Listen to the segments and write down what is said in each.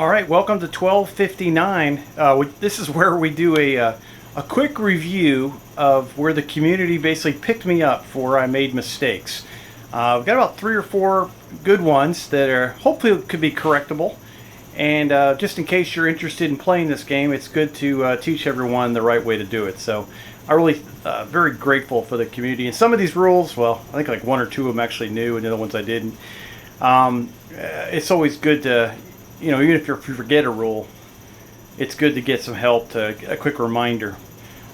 All right, welcome to 1259. This is where we do a quick review of where the community basically picked me up for where I made mistakes. We've got about 3 or 4 good ones that are hopefully could be correctable. And just in case you're interested in playing this game, it's good to teach everyone the right way to do it. So I'm really very grateful for the community. And some of these rules, well, I think like 1 or 2 of them actually knew, and the other ones I didn't. It's always good to, even if you forget a rule, it's good to get some help, a quick reminder.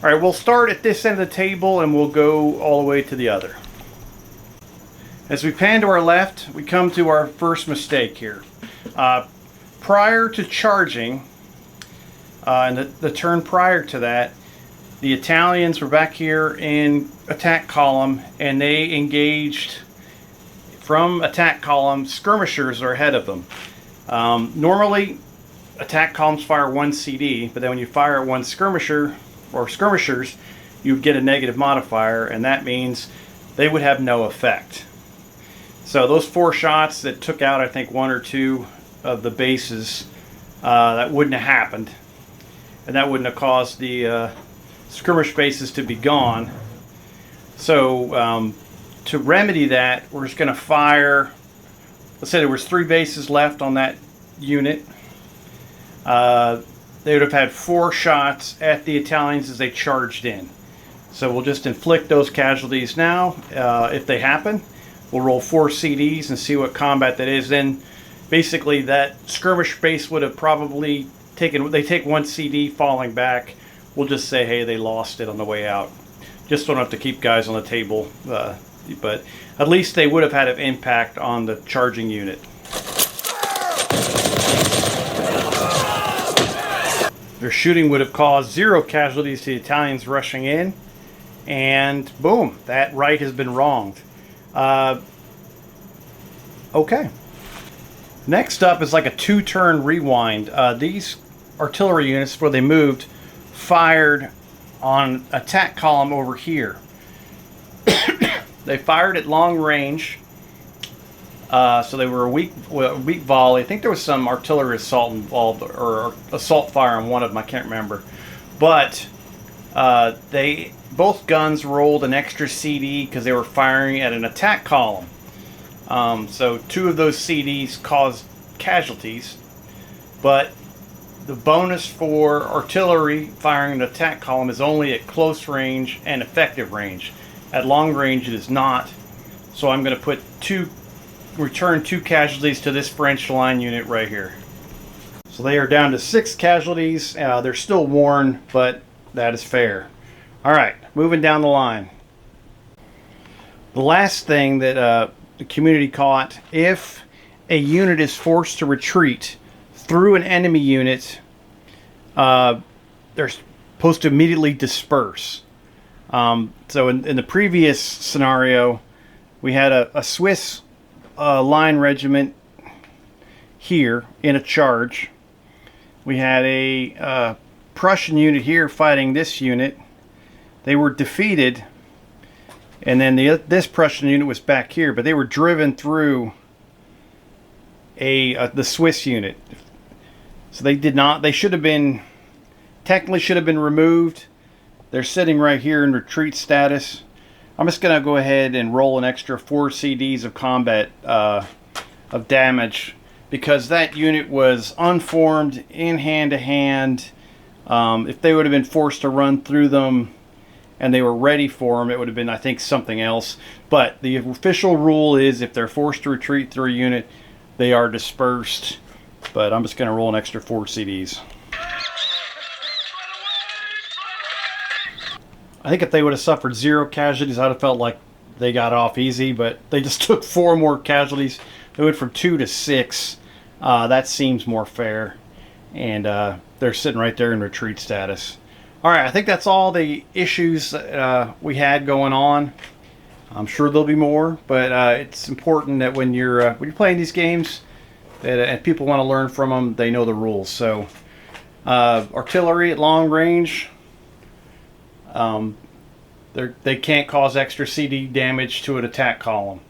All right, we'll start at this end of the table and we'll go all the way to the other. As we pan to our left, we come to our first mistake here. Prior to charging, and the turn prior to that, the Italians were back here in attack column, and they engaged from attack column. Skirmishers are ahead of them. Normally, attack columns fire 1 CD, but then when you fire at 1 skirmisher or skirmishers, you get a negative modifier, and that means they would have no effect. So those 4 shots that took out, I think, 1 or 2 of the bases, that wouldn't have happened, and that wouldn't have caused the skirmish bases to be gone. So to remedy that, we're just going to fire. Let's say there was 3 bases left on that unit. They would have had 4 shots at the Italians as they charged in. So we'll just inflict those casualties now. If they happen, we'll roll 4 CDs and see what combat that is. Then basically that skirmish base would have probably taken, they take 1 CD falling back. We'll just say, hey, they lost it on the way out. Just don't have to keep guys on the table. But at least they would have had an impact on the charging unit. Their shooting would have caused 0 casualties to the Italians rushing in, and boom, that right has been wronged. Okay. Next up is like a 2-turn rewind. These artillery units, where they moved, fired on attack column over here. They fired at long range, so they were a weak volley. I think there was some artillery assault involved, or assault fire on one of them. I can't remember, but both guns rolled an extra CD because they were firing at an attack column. So 2 of those CDs caused casualties, but the bonus for artillery firing an attack column is only at close range and effective range. At long range, it is not. So I'm going to return 2 casualties to this French line unit right here. So they are down to 6 casualties. They're still worn, but that is fair. All right, moving down the line. The last thing that the community caught: if a unit is forced to retreat through an enemy unit, they're supposed to immediately disperse. So in the previous scenario, we had a Swiss line regiment here in a charge. We had a Prussian unit here fighting this unit. They were defeated, and then this Prussian unit was back here, but they were driven through the Swiss unit. So they should have been, technically should have been removed. They're sitting right here in retreat status. I'm just going to go ahead and roll an extra 4 CDs of combat of damage, because that unit was unformed in hand-to-hand. If they would have been forced to run through them and they were ready for them, it would have been, I think, something else. But the official rule is if they're forced to retreat through a unit, they are dispersed. But I'm just going to roll an extra 4 CDs. I think if they would have suffered 0 casualties, I'd have felt like they got off easy, but they just took 4 more casualties. They went from 2 to 6. That seems more fair. And they're sitting right there in retreat status. All right, I think that's all the issues we had going on. I'm sure there'll be more, but it's important that when you're playing these games, that and people want to learn from them, they know the rules. So artillery at long range, they can't cause extra CD damage to an attack column.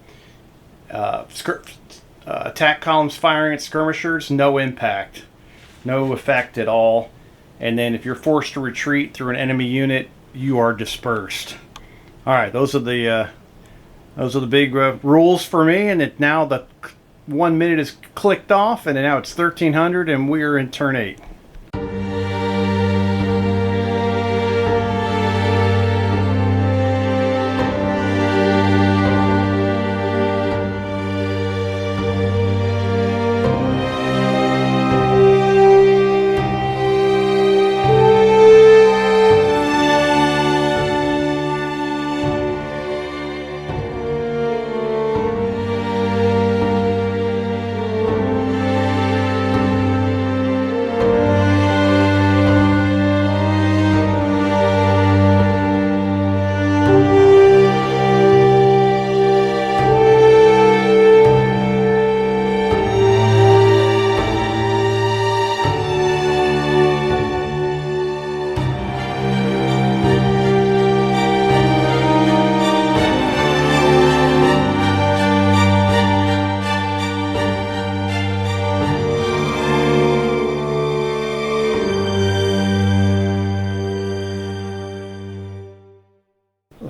Attack columns firing at skirmishers, no impact. no effect at all. And then if you're forced to retreat through an enemy unit, you are dispersed. All right, those are the big rules for me. And now the 1 minute is clicked off, and now it's 1300, and we're in turn 8.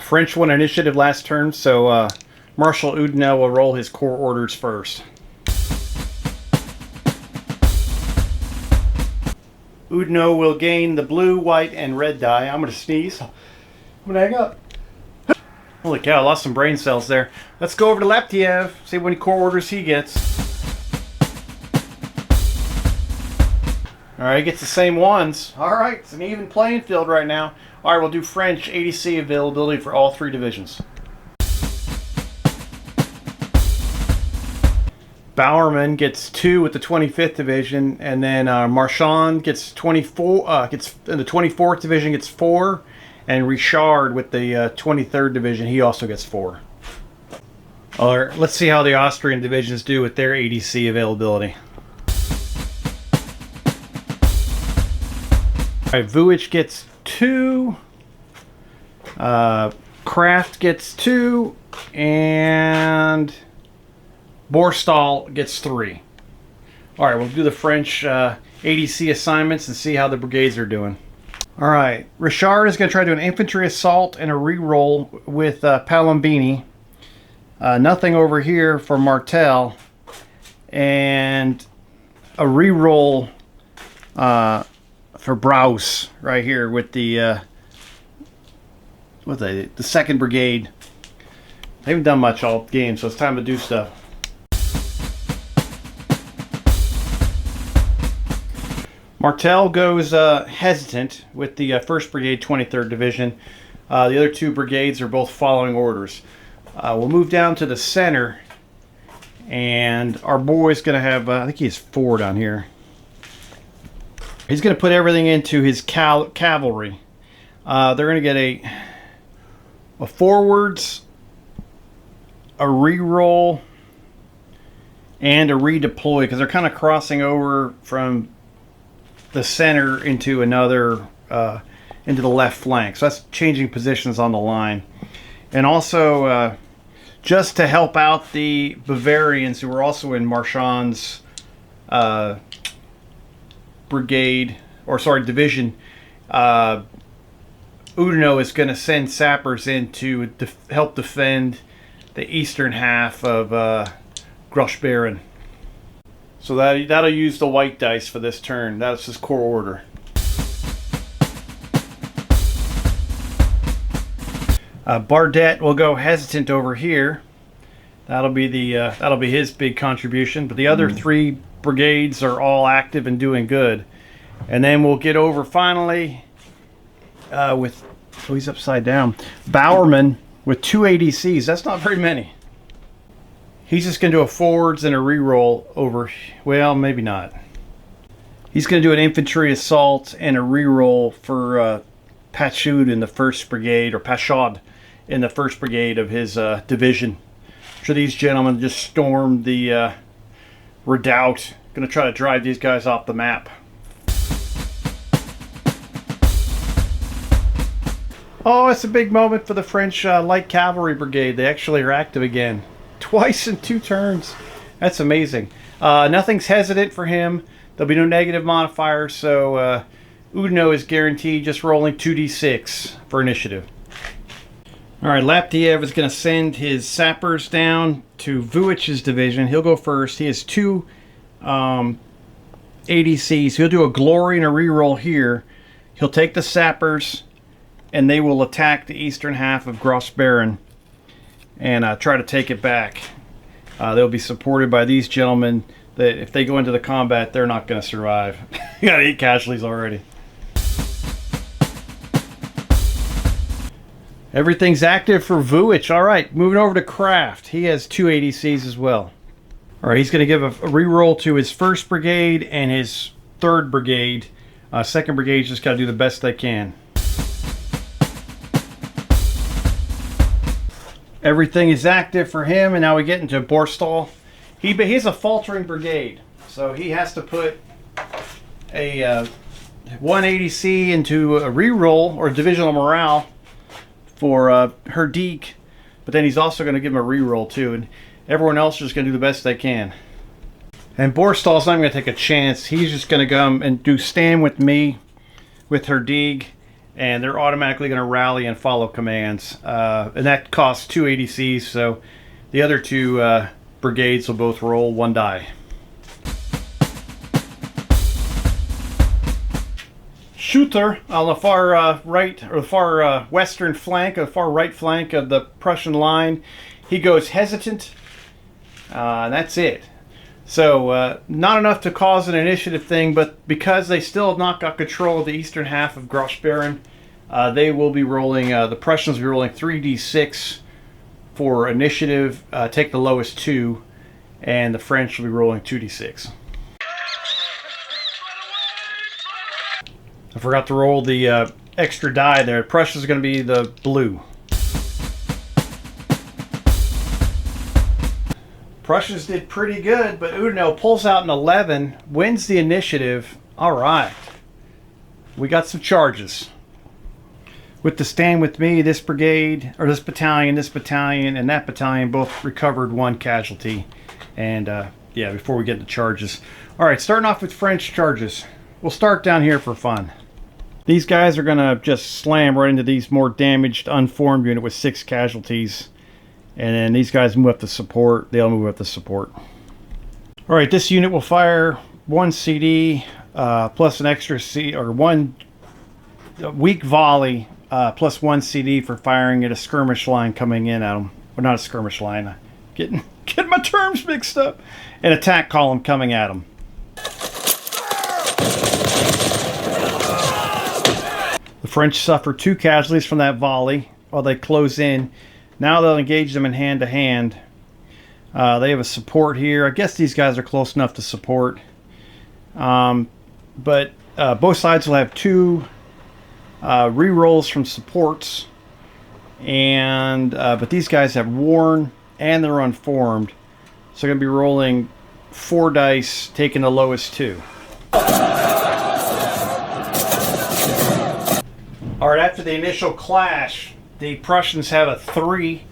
French won initiative last turn, so Marshal Oudinot will roll his core orders first. Oudinot will gain the blue, white, and red die. I'm going to sneeze. I'm going to hang up. Holy cow, I lost some brain cells there. Let's go over to Laptiev, see how many core orders he gets. Alright, he gets the same ones. Alright, it's an even playing field right now. Alright, we'll do French ADC availability for all 3 divisions. Bowerman gets 2 with the 25th division, and then Marchand gets 24. In the 24th division gets 4, and Richard with the 23rd division, he also gets 4. Alright, let's see how the Austrian divisions do with their ADC availability. Alright, Vujic gets 2, Kraft gets 2, and Borstal gets 3. Alright, we'll do the French ADC assignments and see how the brigades are doing. Alright, Richard is going to try to do an infantry assault and a reroll with Palombini. Nothing over here for Martel, and a reroll for Brous right here with the second brigade. They haven't done much all game, so it's time to do stuff. Martel goes hesitant with the 1st Brigade, 23rd Division. The other 2 brigades are both following orders. We'll move down to the center, and our boy's going to have, I think he has 4 down here. He's going to put everything into his cavalry. They're going to get a forwards, a reroll, and a redeploy, because they're kind of crossing over from the center into another, into the left flank. So that's changing positions on the line. And also, just to help out the Bavarians who are also in Marchand's division, Oudinot is going to send sappers in to help defend the eastern half of Grossbeeren. So that'll use the white dice for this turn. That's his core order. Bardet will go hesitant over here. That'll be his big contribution. But the other 3 brigades are all active and doing good. And then we'll get over finally with, oh, he's upside down, Bowerman with 2 ADCs. That's not very many. He's just going to do a forwards and a reroll over, well, maybe not. He's going to do an infantry assault and a reroll for Pachud in the 1st Brigade, or Pachod in the 1st Brigade of his division. So these gentlemen just stormed the redoubt. Going to try to drive these guys off the map. Oh, it's a big moment for the French Light Cavalry Brigade. They actually are active again. Twice in 2 turns. That's amazing. Nothing's hesitant for him. There'll be no negative modifiers, so Udino is guaranteed just rolling 2d6 for initiative. Alright, Laptiev is going to send his sappers down to Vuic's division. He'll go first. He has 2 ADCs. He'll do a glory and a reroll here. He'll take the sappers, and they will attack the eastern half of Grossbeeren and try to take it back. They'll be supported by these gentlemen that if they go into the combat, they're not going to survive. You got 8 casualties already. Everything's active for Vuic. All right, moving over to Kraft. He has 2 ADCs as well. All right, he's going to give a reroll to his 1st brigade and his 3rd brigade. 2nd brigade's just got to do the best they can. Everything is active for him, and now we get into Borstal. He's a faltering brigade, so he has to put a 1 ADC into a reroll or divisional morale for Herdique, but then he's also going to give him a reroll too, and everyone else is just going to do the best they can. And Borstal's not going to take a chance. He's just going to come and do stand with me with Herdique, and they're automatically going to rally and follow commands. And that costs 2 ADCs, so the other 2 brigades will both roll 1 die. Shooter on the far right, or the far western flank, or the far right flank of the Prussian line. He goes hesitant, and that's it. So, not enough to cause an initiative thing, but because they still have not got control of the eastern half of Grossbeeren, they will be rolling, the Prussians will be rolling 3d6 for initiative, take the lowest 2, and the French will be rolling 2d6. I forgot to roll the extra die there. Prussia's going to be the blue. Prussians did pretty good, but Udino pulls out an 11, wins the initiative. All right. We got some charges. With the stand with me, this brigade, or this battalion, and that battalion both recovered 1 casualty. And yeah, before we get to charges. All right, starting off with French charges. We'll start down here for fun. These guys are going to just slam right into these more damaged, unformed unit with 6 casualties. And then these guys move up to support. They'll move up to support. All right, this unit will fire 1 CD plus an extra C, or 1 weak volley plus 1 CD for firing at a skirmish line coming in at them. Well, not a skirmish line. Getting my terms mixed up. An attack column coming at them. The French suffer 2 casualties from that volley while they close in. Now they'll engage them in hand-to-hand. They have a support here. I guess these guys are close enough to support. But both sides will have 2 re-rolls from supports. And but these guys have worn and they're unformed. So they're going to be rolling 4 dice, taking the lowest 2. Alright, after the initial clash, the Prussians have a 3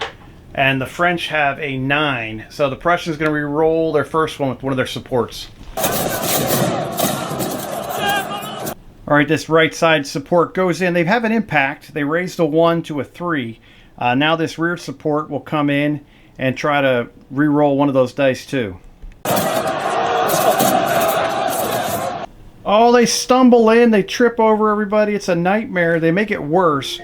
and the French have a 9. So the Prussians are going to re-roll their first one with one of their supports. Alright, this right side support goes in. They have an impact. They raised a 1 to a 3. Now this rear support will come in and try to re-roll one of those dice too. Oh, they stumble in. They trip over everybody. It's a nightmare. They make it worse.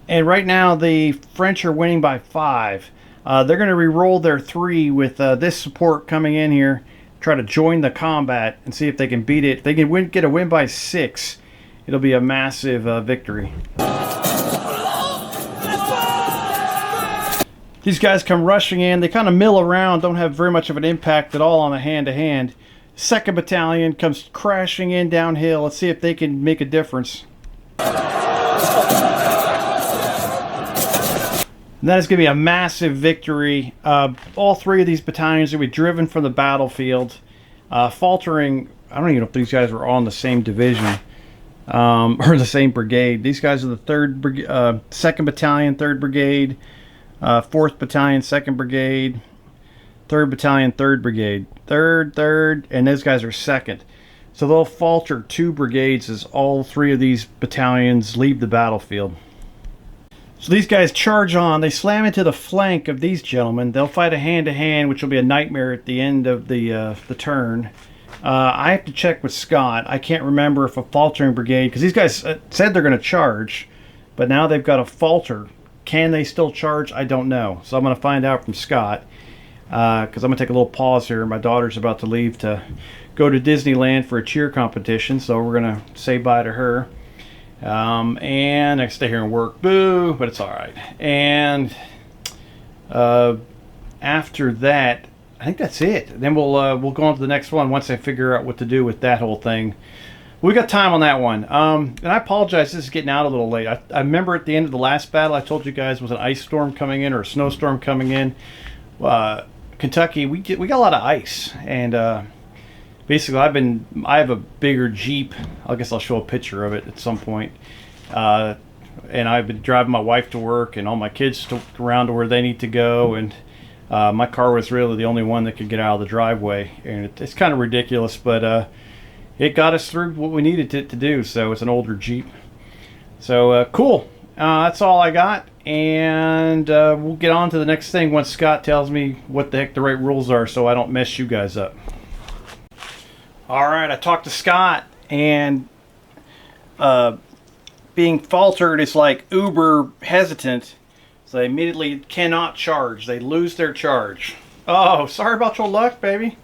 And right now the French are winning by 5. They're going to re-roll their 3 with this support coming in here. Try to join the combat and see if they can beat it. If they can get a win by 6, it'll be a massive victory. These guys come rushing in. They kind of mill around, don't have very much of an impact at all on the hand-to-hand. 2nd Battalion comes crashing in downhill. Let's see if they can make a difference. And that is going to be a massive victory. All 3 of these battalions are going to be driven from the battlefield. Faltering, I don't even know if these guys were all in the same division or the same brigade. These guys are the 2nd Battalion, 3rd Brigade, 4th Battalion, 2nd Brigade, 3rd Battalion, 3rd Brigade. 3rd, and those guys are 2nd. So they'll falter 2 brigades as all 3 of these battalions leave the battlefield. So these guys charge on. They slam into the flank of these gentlemen. They'll fight a hand-to-hand, which will be a nightmare at the end of the turn. I have to check with Scott. I can't remember if a faltering brigade, because these guys said they're going to charge, but now they've got a falter. Can they still charge? I don't know. So I'm going to find out from Scott, because I'm going to take a little pause here. My daughter's about to leave to go to Disneyland for a cheer competition, so we're going to say bye to her. And I stay here and work. Boo! But it's all right. And after that, I think that's it. Then we'll go on to the next one once I figure out what to do with that whole thing. We got time on that one. And I apologize, this is getting out a little late. I remember at the end of the last battle, I told you guys was an ice storm coming in or a snowstorm coming in. Kentucky, we got a lot of ice, and basically I have a bigger Jeep. I guess I'll show a picture of it at some point. And I've been driving my wife to work and all my kids around to where they need to go, and my car was really the only one that could get out of the driveway, and it's kind of ridiculous, but it got us through what we needed it to do. So it's an older Jeep. So cool. That's all I got, and we'll get on to the next thing once Scott tells me what the heck the right rules are, so I don't mess you guys up. All right, I talked to Scott, and being faltered is like uber hesitant, so they immediately cannot charge. They lose their charge. Oh, sorry about your luck, baby.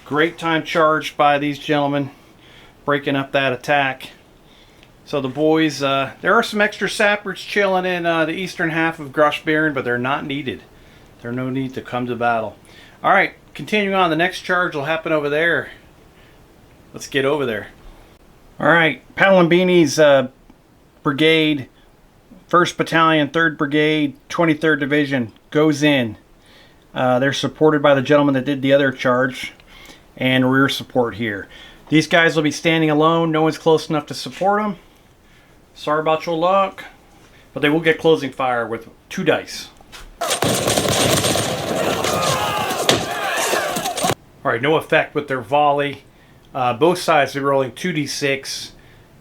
Great time charged by these gentlemen, breaking up that attack. So the boys, there are some extra sappers chilling in the eastern half of Grossbeeren, but they're not needed. There's no need to come to battle. All right, continuing on, the next charge will happen over there. Let's get over there. All right, Palambini's brigade, 1st Battalion, 3rd Brigade, 23rd Division goes in. They're supported by the gentleman that did the other charge, and rear support here. These guys will be standing alone. No one's close enough to support them. Sorry about your luck, but they will get closing fire with 2 dice. All right, no effect with their volley. Both sides are rolling 2d6.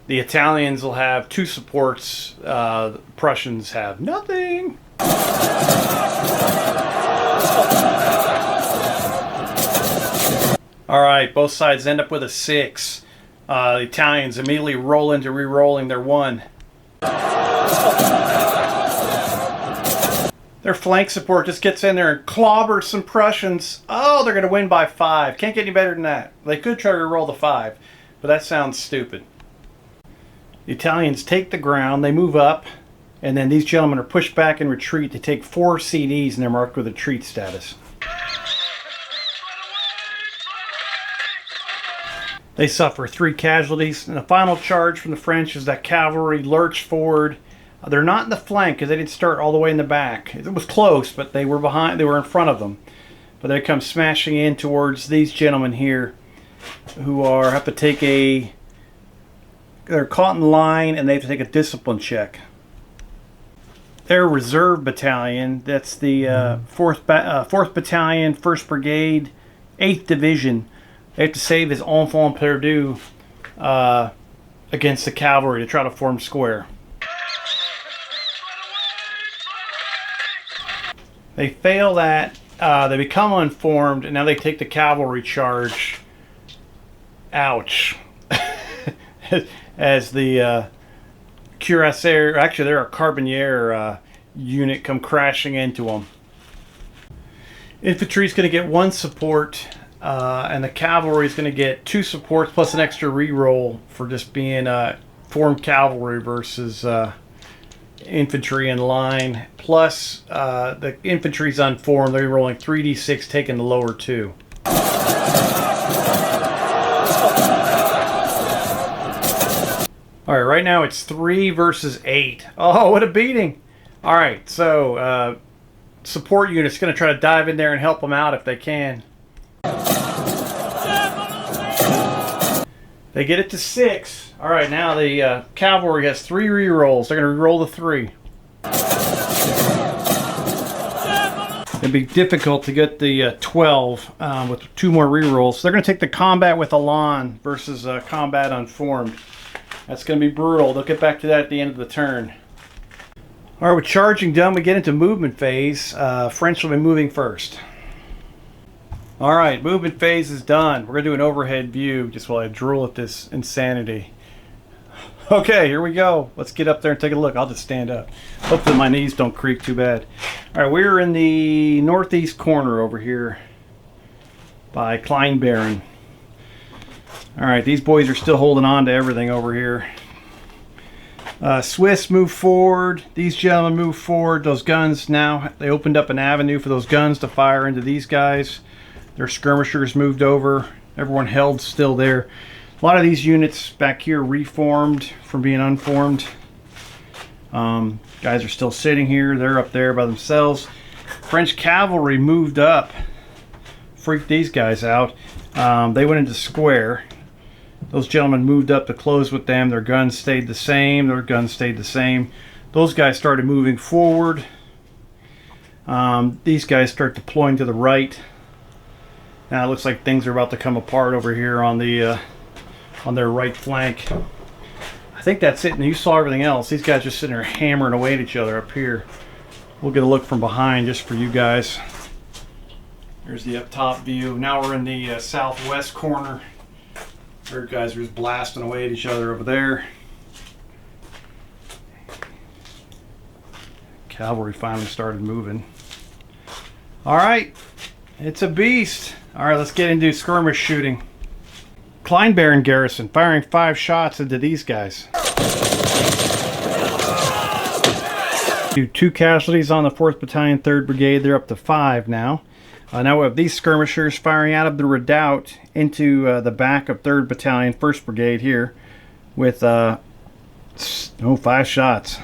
The Italians will have 2 supports. The Prussians have nothing. All right, both sides end up with a 6. The Italians immediately roll into re-rolling their 1. Their flank support just gets in there and clobbers some Prussians. Oh, they're going to win by 5. Can't get any better than that. They could try to roll the 5, but that sounds stupid. The Italians take the ground, they move up, and then these gentlemen are pushed back and retreat. They take 4 CDs and they're marked with retreat status. They suffer 3 casualties, and the final charge from the French is that cavalry lurch forward. They're not in the flank because they didn't start all the way in the back. It was close, but they were behind. They were in front of them. But they come smashing in towards these gentlemen here, who have to take a. They're caught in line, and they have to take a discipline check. Their reserve battalion. That's the 4th Battalion, 1st Brigade, 8th Division. They have to save his enfant perdu against the cavalry to try to form square. They fail that. They become unformed, and now they take the cavalry charge. Ouch. As the cuirassier, actually they're a Carabinier unit, come crashing into them. Infantry's going to get 1 support, and the cavalry is going to get 2 supports plus an extra reroll for just being formed cavalry versus infantry in line. Plus the infantry's unformed. They're rolling 3d6, taking the lower 2. All right, right now it's 3 versus 8. Oh, what a beating. All right, so support unit's going to try to dive in there and help them out if they can. They get it to 6. All right, now the cavalry has 3 rerolls. They're going to reroll the 3. They It'd be difficult to get the 12 with 2 more rerolls. So they're going to take the combat with Elan versus combat unformed. That's going to be brutal. They'll get back to that at the end of the turn. All right, with charging done, we get into movement phase. French will be moving first. All right, movement phase is done. We're going to do an overhead view just while I drool at this insanity. Okay, here we go. Let's get up there and take a look. I'll just stand up. Hopefully my knees don't creak too bad. All right, we're in the northeast corner over here by Kleinbären. All right, these boys are still holding on to everything over here. Swiss move forward. These gentlemen move forward. Those guns now, they opened up an avenue for those guns to fire into these guys. Their skirmishers moved over. Everyone held still there. A lot of these units back here reformed from being unformed. Guys are still sitting here. They're up there by themselves. French cavalry moved up. Freaked these guys out. They went into square. Those gentlemen moved up to close with them. Their guns stayed the same. Their guns stayed the same. Those guys started moving forward. These guys start deploying to the right. Now it looks like things are about to come apart over here on the on their right flank. I think that's it, and you saw everything else. These guys just sitting there hammering away at each other up here. We'll get a look from behind just for you guys. There's the up top view. Now we're in the southwest corner. Their guys are just blasting away at each other over there. Cavalry finally started moving. All right, it's a beast. All right, let's get into skirmish shooting. Kleinbären garrison firing 5 shots into these guys. Do 2 casualties on the 4th Battalion, 3rd Brigade. They're up to 5 now. Now we have these skirmishers firing out of the redoubt into the back of 3rd Battalion, 1st Brigade here with 5 shots.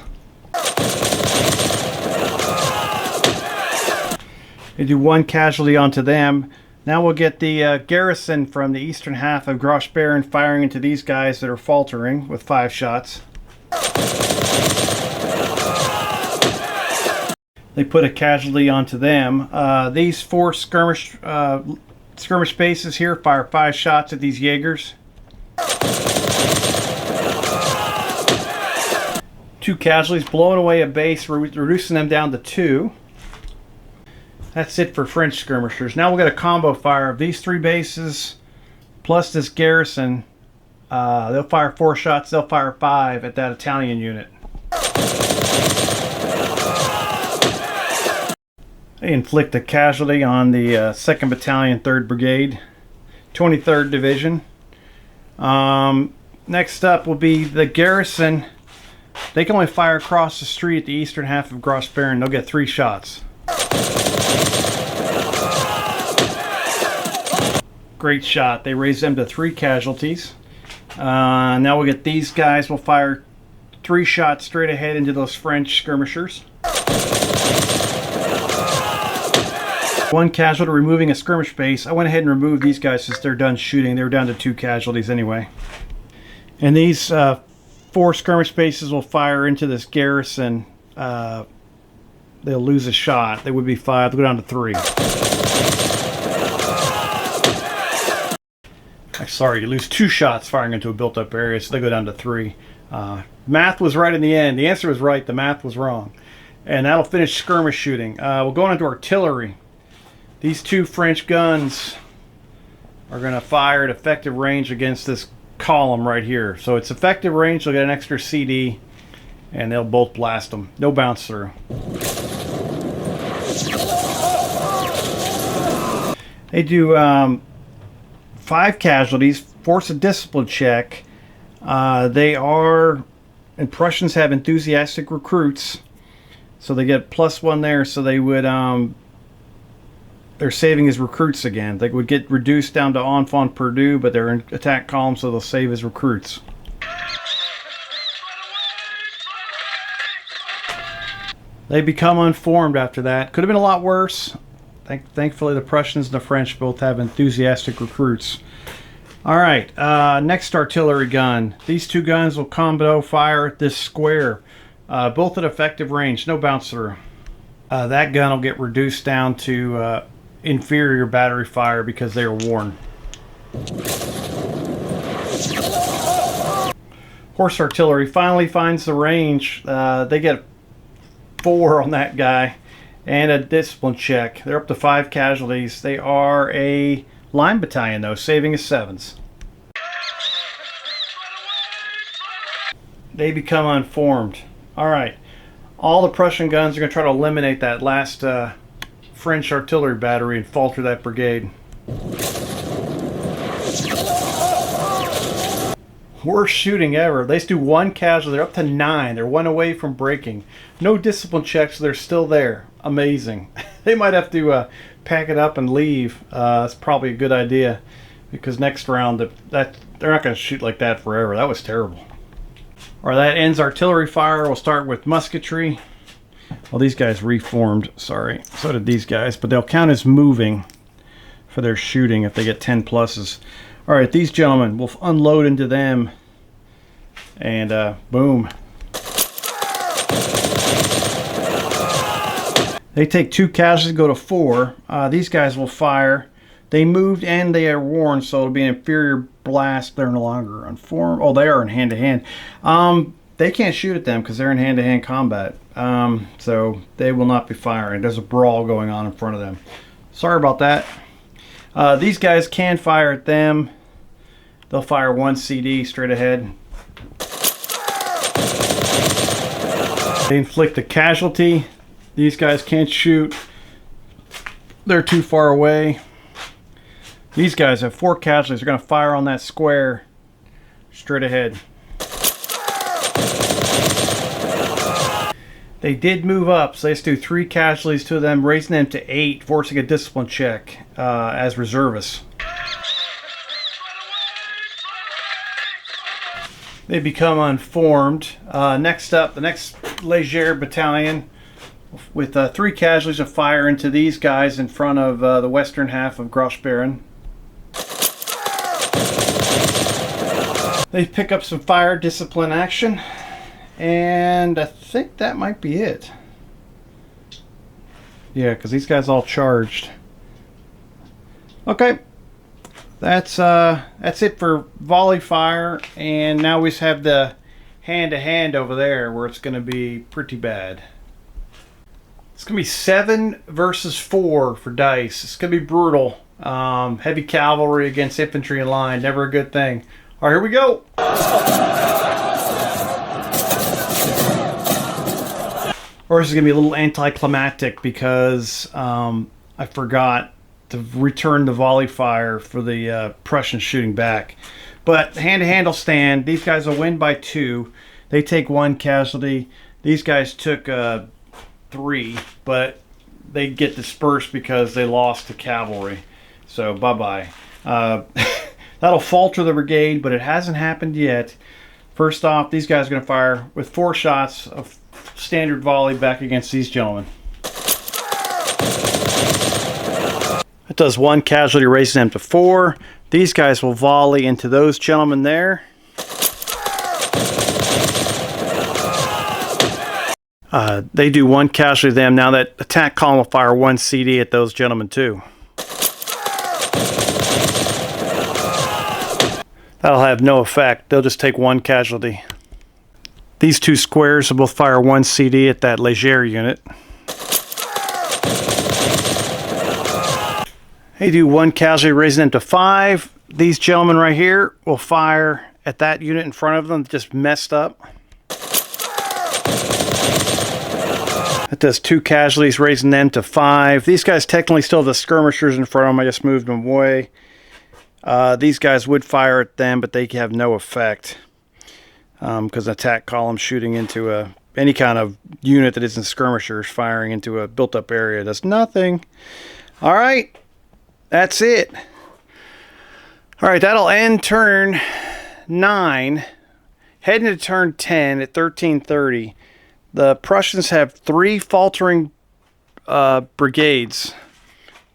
They do 1 casualty onto them. Now we'll get the garrison from the eastern half of Grossbeeren firing into these guys that are faltering with 5 shots. They put a casualty onto them. These 4 skirmish bases here fire 5 shots at these Jaegers. 2 casualties, blowing away a base, reducing them down to 2. That's it for French skirmishers. Now we'll get a combo fire of these 3 bases plus this garrison. They'll fire 4 shots. They'll fire 5 at that Italian unit. They inflict a casualty on the 2nd Battalion, 3rd Brigade, 23rd Division. Next up will be the garrison. They can only fire across the street at the eastern half of Grossbeeren. They'll get 3 shots. Great shot. They raise them to 3 casualties. Now we'll get these guys. We'll fire 3 shots straight ahead into those French skirmishers. 1 casualty, removing a skirmish base. I went ahead and removed these guys since they're done shooting. They were down to 2 casualties anyway. And these 4 skirmish bases will fire into this garrison. They'll lose a shot. They would be 5. They'll go down to 3. Sorry, you lose 2 shots firing into a built-up area, so they go down to 3. Math was right in the end. The answer was right. The math was wrong. And that'll finish skirmish shooting. We'll go on into artillery. These 2 French guns are going to fire at effective range against this column right here. So it's effective range. They'll get an extra CD, and they'll both blast them. No bounce through. They do 5 casualties, force a discipline check. They are, and Prussians have enthusiastic recruits, so they get +1 there. So they would, they're saving his recruits again. They would get reduced down to enfant perdu, but they're in attack column, so they'll save his recruits. They become unformed after that. Could have been a lot worse. Thankfully, the Prussians and the French both have enthusiastic recruits. All right, next artillery gun. These 2 guns will combo fire at this square, both at effective range, no bounce through. That gun will get reduced down to inferior battery fire because they are worn. Horse artillery finally finds the range. They get 4 on that guy and a discipline check. They're up to 5 casualties. They are a line battalion though, saving as 7s. They become unformed. Alright, all the Prussian guns are going to try to eliminate that last French artillery battery and falter that brigade. Worst shooting ever. They do 1 casualty. They're up to 9. They're 1 away from breaking. No discipline checks. They're still there. Amazing. They might have to pack it up and leave. That's probably a good idea because next round they're not going to shoot like that forever. That was terrible. All right, that ends artillery fire. We'll start with musketry. Well, these guys reformed. Sorry. So did these guys, but they'll count as moving for their shooting if they get 10 pluses. All right, these gentlemen, we'll unload into them, and boom. They take 2 casualties, go to 4. These guys will fire. They moved and they are worn, so it'll be an inferior blast. They're no longer unformed. Oh, they are in hand-to-hand. They can't shoot at them because they're in hand-to-hand combat, so they will not be firing. There's a brawl going on in front of them. Sorry about that. These guys can fire at them. They'll fire 1 CD straight ahead. They inflict a casualty. These guys can't shoot. They're too far away. These guys have 4 casualties. They're going to fire on that square straight ahead. They did move up, so let's do 3 casualties to them, raising them to 8, forcing a discipline check as reservists. They become unformed. Next up, the next Leger battalion with 3 casualties of fire into these guys in front of the western half of Grossbeeren. They pick up some fire discipline action, and I think that might be it. Yeah, because these guys all charged. Okay. That's it for volley fire, and now we have the hand-to-hand over there where it's going to be pretty bad. It's going to be 7 versus 4 for dice. It's going to be brutal. Heavy cavalry against infantry in line, never a good thing. All right, here we go. Or this is going to be a little anticlimactic because I forgot to return the volley fire for the Prussians shooting back. But hand-to-hand will stand. These guys will win by 2. They take 1 casualty. These guys took 3, but they get dispersed because they lost to cavalry. So bye-bye. That'll falter the brigade, but it hasn't happened yet. First off, these guys are going to fire with 4 shots of standard volley back against these gentlemen. It does 1 casualty, raising them to 4. These guys will volley into those gentlemen there. They do 1 casualty to them. Now that attack column will fire 1 CD at those gentlemen too. That'll have no effect. They'll just take 1 casualty. These 2 squares will both fire 1 CD at that Leger unit. They do 1 casualty, raising them to 5. These gentlemen right here will fire at that unit in front of them that just messed up. That does 2 casualties, raising them to 5. These guys technically still have the skirmishers in front of them. I just moved them away. These guys would fire at them, but they have no effect because an attack column shooting into any kind of unit that isn't skirmishers firing into a built-up area does nothing. All right, that's it. All right, that'll end turn 9. Heading to turn 10 at 13:30. The Prussians have 3 faltering brigades.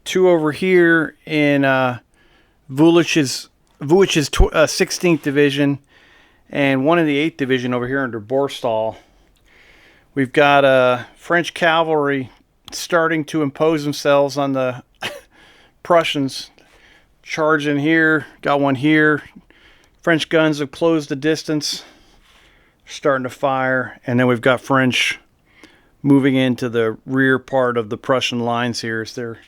2 over here in Vulich's 16th Division, and 1 in the 8th Division over here under Borstal. We've got French cavalry starting to impose themselves on the Prussians. Charge in here, got one here. French guns have closed the distance, starting to fire, and then we've got French moving into the rear part of the Prussian lines here as they're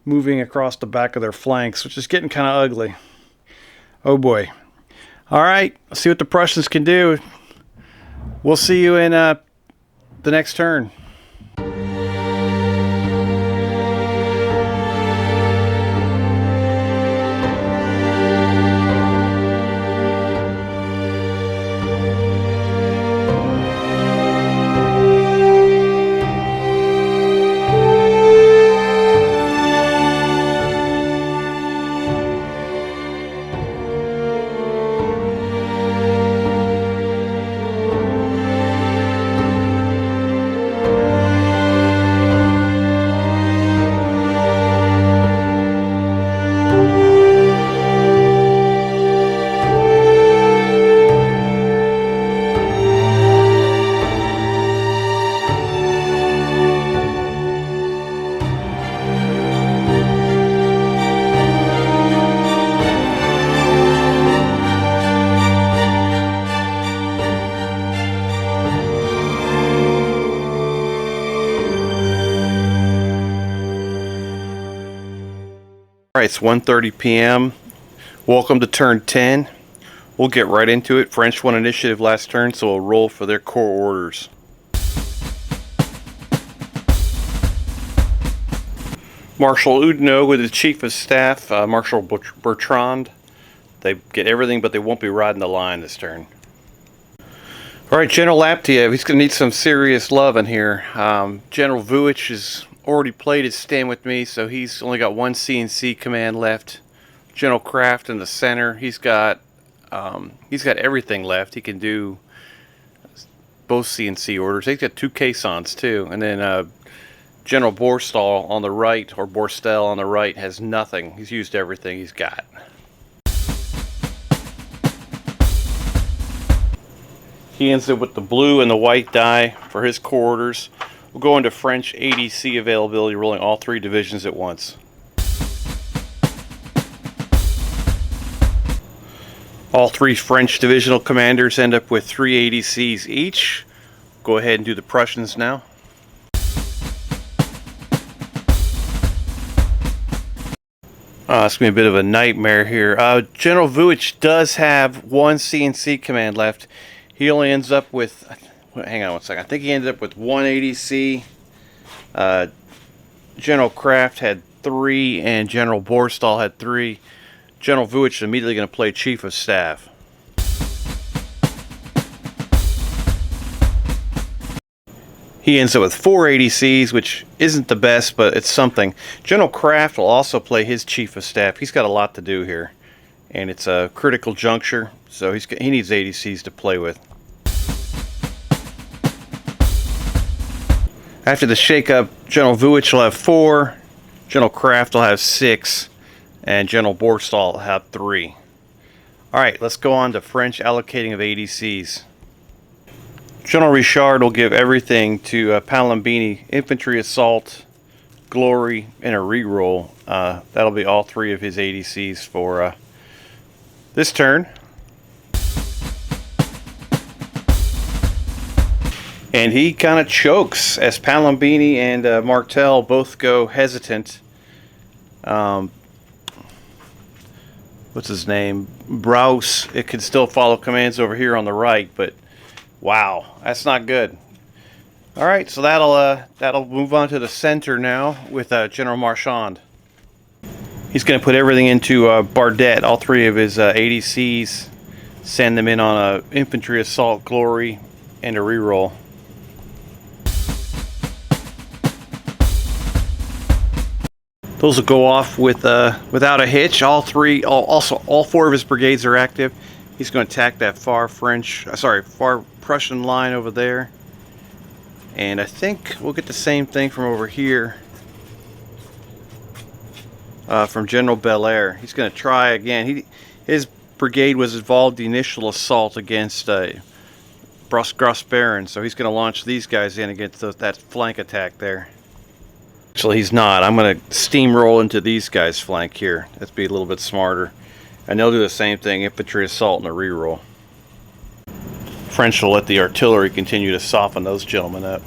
moving across the back of their flanks, which is getting kind of ugly. Oh boy. All right, let's see what the Prussians can do. We'll see you in the next turn. All right, it's 1:30 p.m. Welcome to turn 10. We'll get right into it. French won initiative last turn, so we'll roll for their core orders. Marshal Oudinot with his chief of staff, Marshal Bertrand. They get everything, but they won't be riding the line this turn. All right, General Laptiev, he's going to need some serious loving here. General Vuich has already played his stand with me, so he's only got one CNC command left. General Kraft in the center, he's got everything left. He can do both CNC orders. He's got two caissons too, and then General Borstal on the right, or Borstel on the right, has nothing. He's used everything he's got. He ends up with the blue and the white die for his core orders. We'll go into French ADC availability, rolling all three divisions at once. All three French divisional commanders end up with 3 ADCs each. Go ahead and do the Prussians now. It's going to be a bit of a nightmare here. General Vuich does have one CNC command left. He only ends up with, hang on one second, I think he ended up with 1 ADC. General Kraft had 3, and General Borstal had 3. General Vuich is immediately going to play Chief of Staff. He ends up with 4 ADCs, which isn't the best, but it's something. General Kraft will also play his Chief of Staff. He's got a lot to do here, and it's a critical juncture, so he needs ADCs to play with. After the shakeup, General Vuich will have 4, General Kraft will have 6, and General Borstal will have 3. Alright, let's go on to French allocating of ADCs. General Richard will give everything to Palombini, Infantry Assault, Glory, and a reroll. That'll be all 3 of his ADCs for this turn. And he kind of chokes as Palombini and Martel both go hesitant. What's his name? Browse. It can still follow commands over here on the right, but wow, that's not good. All right, so that'll move on to the center now with General Marchand. He's going to put everything into Bardet, all 3 of his ADCs, send them in on a Infantry Assault, Glory, and a reroll. Those will go off with without a hitch. All 4 of his brigades are active. He's going to attack that far Prussian line over there. And I think we'll get the same thing from over here. From General Belair. He's going to try again. His brigade was involved in the initial assault against Grossbeeren, so he's going to launch these guys in against that flank attack there. Actually, he's not. I'm going to steamroll into these guys' flank here. Let's be a little bit smarter. And they'll do the same thing, infantry assault and a reroll. French will let the artillery continue to soften those gentlemen up.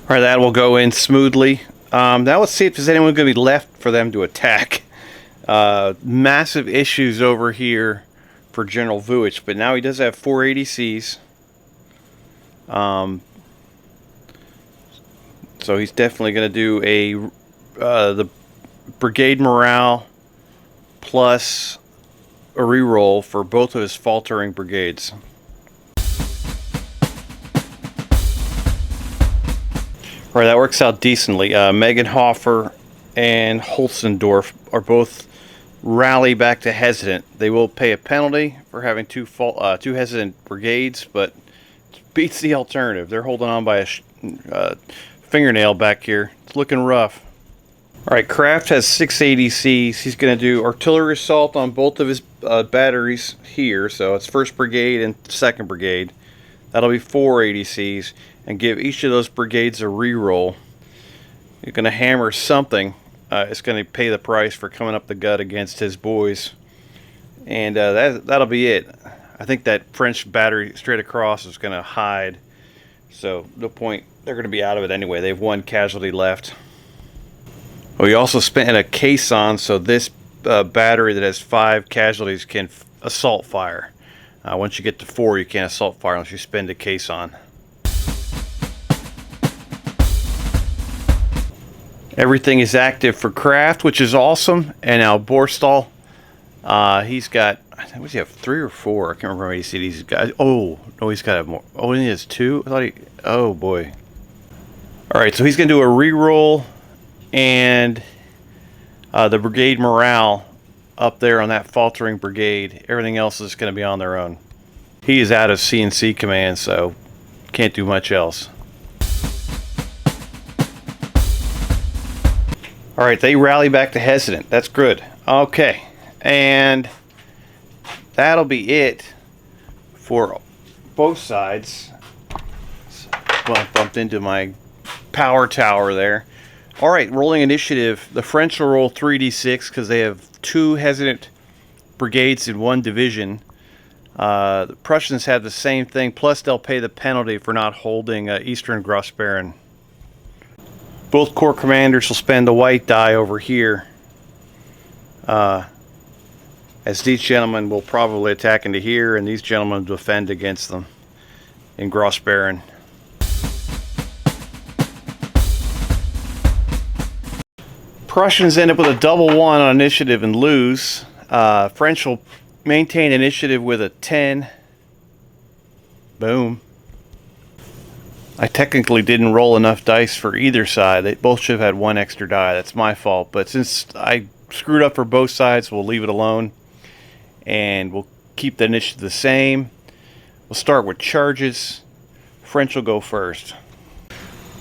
Alright, that will go in smoothly. Now let's see if there's anyone going to be left for them to attack. Massive issues over here for General Vuich, but now he does have 4 ADCs. So he's definitely going to do the brigade morale plus a reroll for both of his faltering brigades. Alright, that works out decently. Megenhofer and Holzendorf are both rally back to hesitant. They will pay a penalty for having two hesitant brigades, but it beats the alternative. They're holding on by a fingernail back here. It's looking rough. Alright, Kraft has 6 ADCs. He's going to do artillery assault on both of his batteries here. So it's 1st Brigade and 2nd Brigade. That'll be 4 ADCs. And give each of those brigades a reroll. You're going to hammer something. It's going to pay the price for coming up the gut against his boys. And that'll be it. I think that French battery straight across is going to hide. So no point. They're going to be out of it anyway. They have 1 casualty left. We also spent a caisson, so this battery that has 5 casualties can assault fire. Once you get to 4, you can't assault fire unless you spend a caisson. Everything is active for Kraft, which is awesome. And now Borstal, he's got, I think, what does he have, 3 or 4? I can't remember how many CDs he's got. Oh, no, he's got to have more. Oh, he has 2? I thought he, oh boy. Alright, so he's going to do a reroll and the brigade morale up there on that faltering brigade. Everything else is going to be on their own. He is out of CNC command, so can't do much else. Alright, they rally back to hesitant. That's good. Okay, and that'll be it for both sides. Well, bumped into my power tower there. Alright, rolling initiative. The French will roll 3d6 because they have 2 hesitant brigades in 1 division. The Prussians have the same thing, plus they'll pay the penalty for not holding Eastern Grossbeeren. Both corps commanders will spend the white die over here, as these gentlemen will probably attack into here, and these gentlemen will defend against them in Grossbeeren. Prussians end up with a double 1 on initiative and lose. French will maintain initiative with a 10. Boom. I technically didn't roll enough dice for either side. They both should have had 1 extra die. That's my fault. But since I screwed up for both sides, we'll leave it alone. And we'll keep the initiative the same. We'll start with charges. French will go first.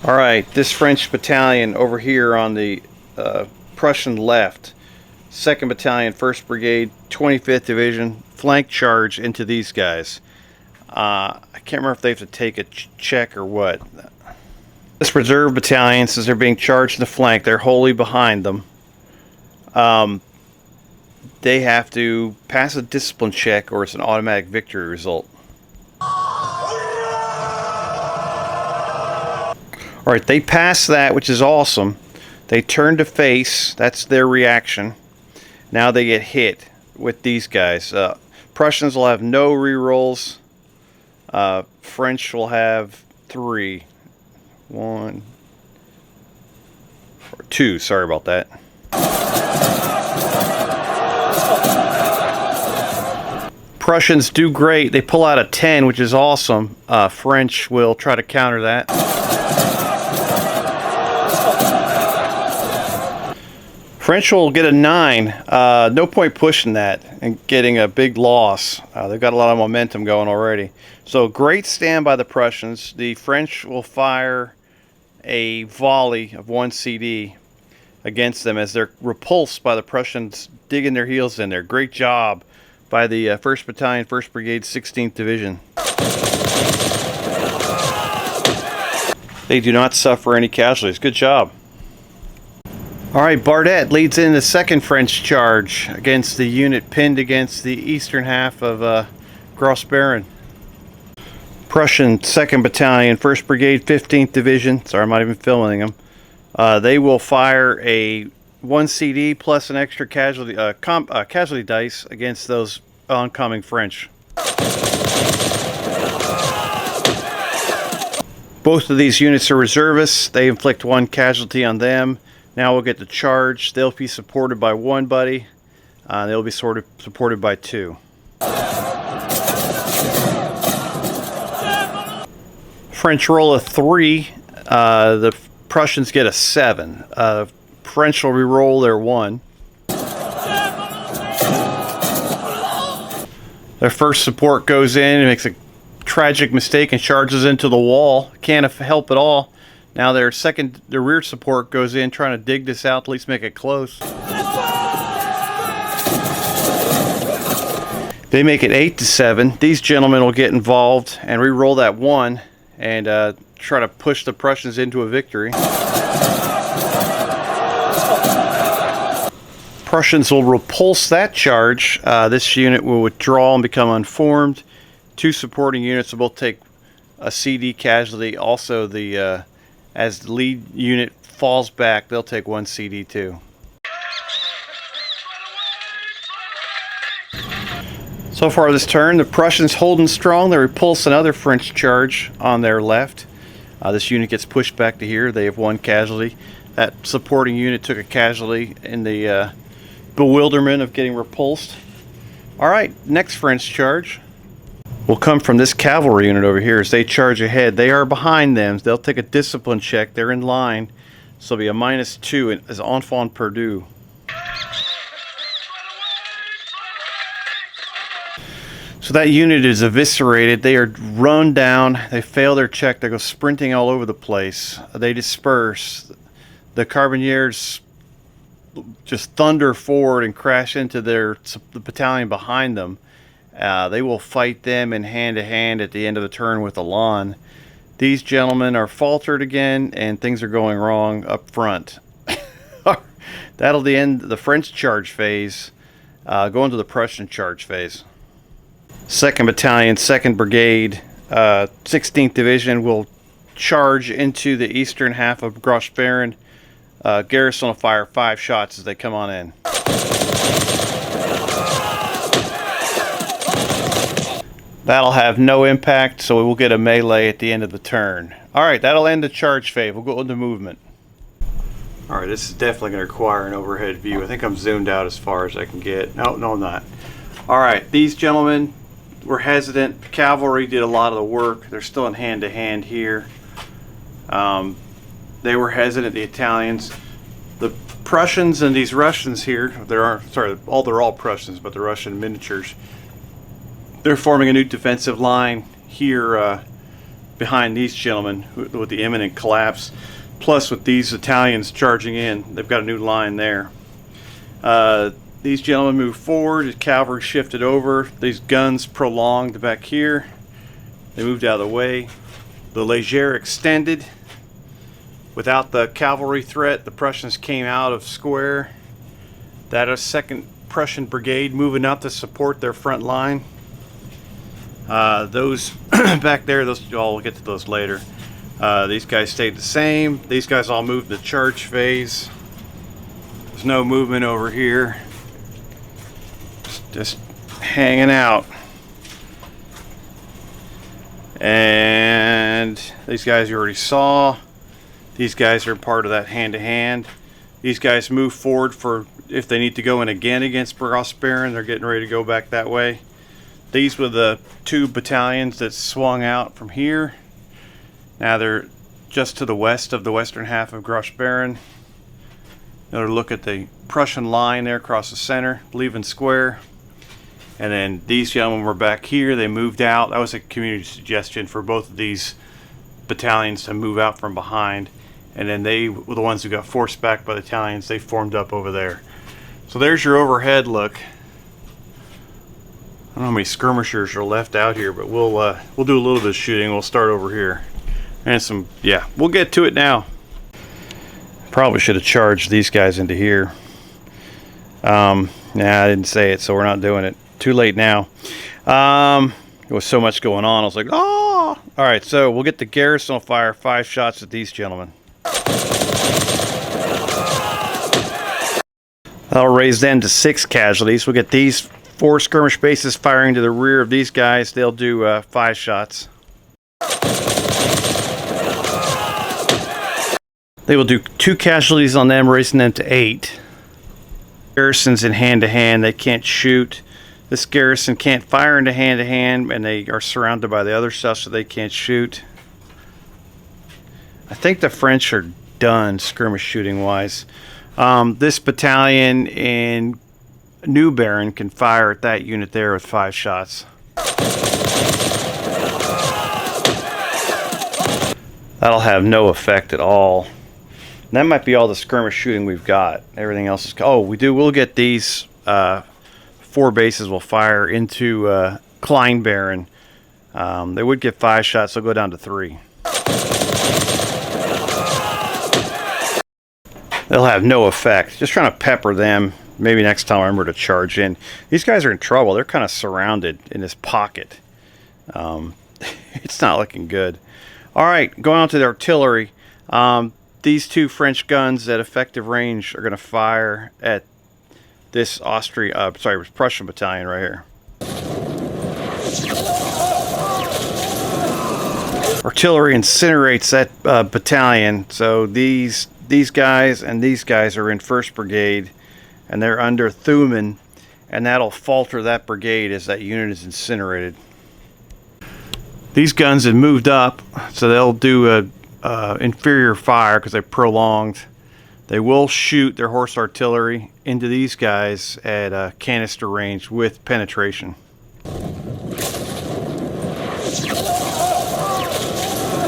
Alright, this French battalion over here on the Prussian left. 2nd Battalion, 1st Brigade, 25th Division. Flank charge into these guys. I can't remember if they have to take a check or what. This reserve battalion, since they're being charged in the flank, they're wholly behind them. They have to pass a discipline check or it's an automatic victory result. Alright, they pass that, which is awesome. They turn to face. That's their reaction. Now they get hit with these guys. Prussians will have no rerolls. French will have 3. 1 or 2, sorry about that. Prussians do great. They pull out a 10, which is awesome. French will try to counter that. French will get a 9. No point pushing that and getting a big loss. They've got a lot of momentum going already. So great stand by the Prussians. The French will fire a volley of 1 CD against them as they're repulsed by the Prussians digging their heels in there. Great job by the 1st Battalion, 1st Brigade, 16th Division. They do not suffer any casualties. Good job. Alright, Bardet leads in the second French charge against the unit pinned against the eastern half of Grossbeeren. Prussian 2nd Battalion, 1st Brigade, 15th Division. Sorry, I'm not even filming them. They will fire a 1 CD plus an extra casualty, casualty dice against those oncoming French. Both of these units are reservists. They inflict 1 casualty on them. Now we'll get the charge. They'll be supported by 1 buddy. They'll be supported by 2. French roll a 3. The Prussians get a 7. French will re-roll their 1. Their first support goes in and makes a tragic mistake and charges into the wall. Can't help at all. Now their rear support goes in trying to dig this out, at least make it close. They make it 8-7. These gentlemen will get involved and re-roll that 1 and try to push the Prussians into a victory. Prussians will repulse that charge. This unit will withdraw and become unformed. 2 supporting units will both take a CD casualty. Also, as the lead unit falls back, they'll take 1 CD too. So far this turn, the Prussians holding strong. They repulse another French charge on their left. This unit gets pushed back to here. They have 1 casualty. That supporting unit took a casualty in the bewilderment of getting repulsed. Alright, next French charge will come from this cavalry unit over here as they charge ahead. They are behind them. They'll take a discipline check. They're in line. So it'll be a -2 as enfant perdu. So that unit is eviscerated. They are run down. They fail their check. They go sprinting all over the place. They disperse. The Carbineers just thunder forward and crash into the battalion behind them. They will fight them in hand-to-hand at the end of the turn with Elan. These gentlemen are faltered again, and things are going wrong up front. That'll end the French charge phase. Go into the Prussian charge phase. 2nd Battalion, 2nd Brigade, 16th Division will charge into the eastern half of Grossbeeren. Garrison will fire 5 shots as they come on in. That'll have no impact, so we will get a melee at the end of the turn. Alright, that'll end the charge phase. We'll go into movement. Alright, this is definitely going to require an overhead view. I think I'm zoomed out as far as I can get. No, I'm not. Alright, these gentlemen were hesitant. The cavalry did a lot of the work. They're still in hand-to-hand here. They were hesitant, the Italians. The Prussians and these Russians here, they're all Prussians, but the Russian miniatures, they're forming a new defensive line here behind these gentlemen with the imminent collapse. Plus with these Italians charging in, they've got a new line there. These gentlemen move forward, the cavalry shifted over, these guns prolonged back here. They moved out of the way. The Leger extended. Without the cavalry threat, the Prussians came out of square. That is 2nd Prussian Brigade moving up to support their front line. Those back there, we'll get to those later. These guys stayed the same. These guys all moved to charge phase. There's no movement over here. Just hanging out. And these guys you already saw. These guys are part of that hand-to-hand. These guys move forward for if they need to go in again against Grossbeeren. They're getting ready to go back that way. These were the 2 battalions that swung out from here. Now they're just to the west of the western half of Grossbeeren. Another look at the Prussian line there across the center, leaving square. And then these gentlemen were back here. They moved out. That was a community suggestion for both of these battalions to move out from behind. And then they were the ones who got forced back by the Italians. They formed up over there. So there's your overhead look. I don't know how many skirmishers are left out here, but we'll do a little bit of shooting. We'll start over here. And some, yeah, we'll get to it now. Probably should have charged these guys into here. Nah, I didn't say it, so we're not doing it. Too late now. There was so much going on. I was like, oh! All right, so we'll get the garrison will fire 5 shots at these gentlemen. That'll raise them to 6 casualties. We'll get these 4 skirmish bases firing to the rear of these guys. They'll do 5 shots. They will do 2 casualties on them, raising them to 8. Garrisons in hand-to-hand. They can't shoot. This garrison can't fire into hand-to-hand, and they are surrounded by the other stuff, so they can't shoot. I think the French are done skirmish shooting-wise. This battalion in New Baron can fire at that unit there with 5 shots. That'll have no effect at all. And that might be all the skirmish shooting we've got. Everything else is... Oh, we'll get these 4 bases will fire into Kleinbaron. They would get 5 shots, so they'll go down to 3. They'll have no effect. Just trying to pepper them. Maybe next time I remember to charge in. These guys are in trouble. They're kind of surrounded in this pocket. It's not looking good. All right, going on to the artillery. These 2 French guns at effective range are going to fire at this Prussian battalion right here. Artillery incinerates that battalion. So these guys and these guys are in 1st Brigade, and they're under Thuman, and that'll falter that brigade as that unit is incinerated. These guns have moved up, so they'll do a inferior fire because they're prolonged. They will shoot their horse artillery into these guys at canister range with penetration.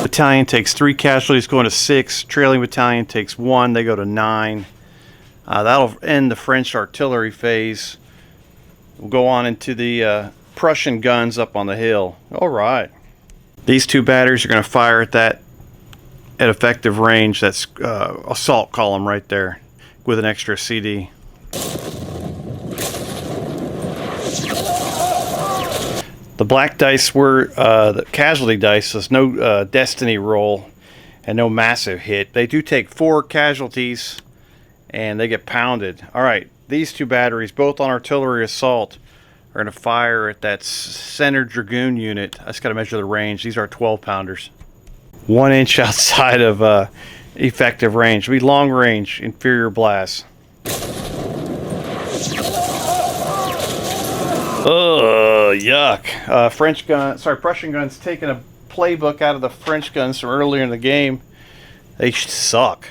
Battalion takes 3 casualties, going to 6. Trailing battalion takes 1. They go to 9. That'll end the French artillery phase. We'll go on into the Prussian guns up on the hill. All right. These 2 batteries are going to fire at effective range. That's assault column right there with an extra CD. The black dice were the casualty dice. There's no destiny roll and no massive hit. They do take 4 casualties and they get pounded. All right, these 2 batteries, both on artillery assault, are going to fire at that center dragoon unit. I just got to measure the range. These are 12 pounders. 1 inch outside of effective range. It'll be long range, inferior blast. Yuck. Prussian guns taking a playbook out of the French guns from earlier in the game. They suck.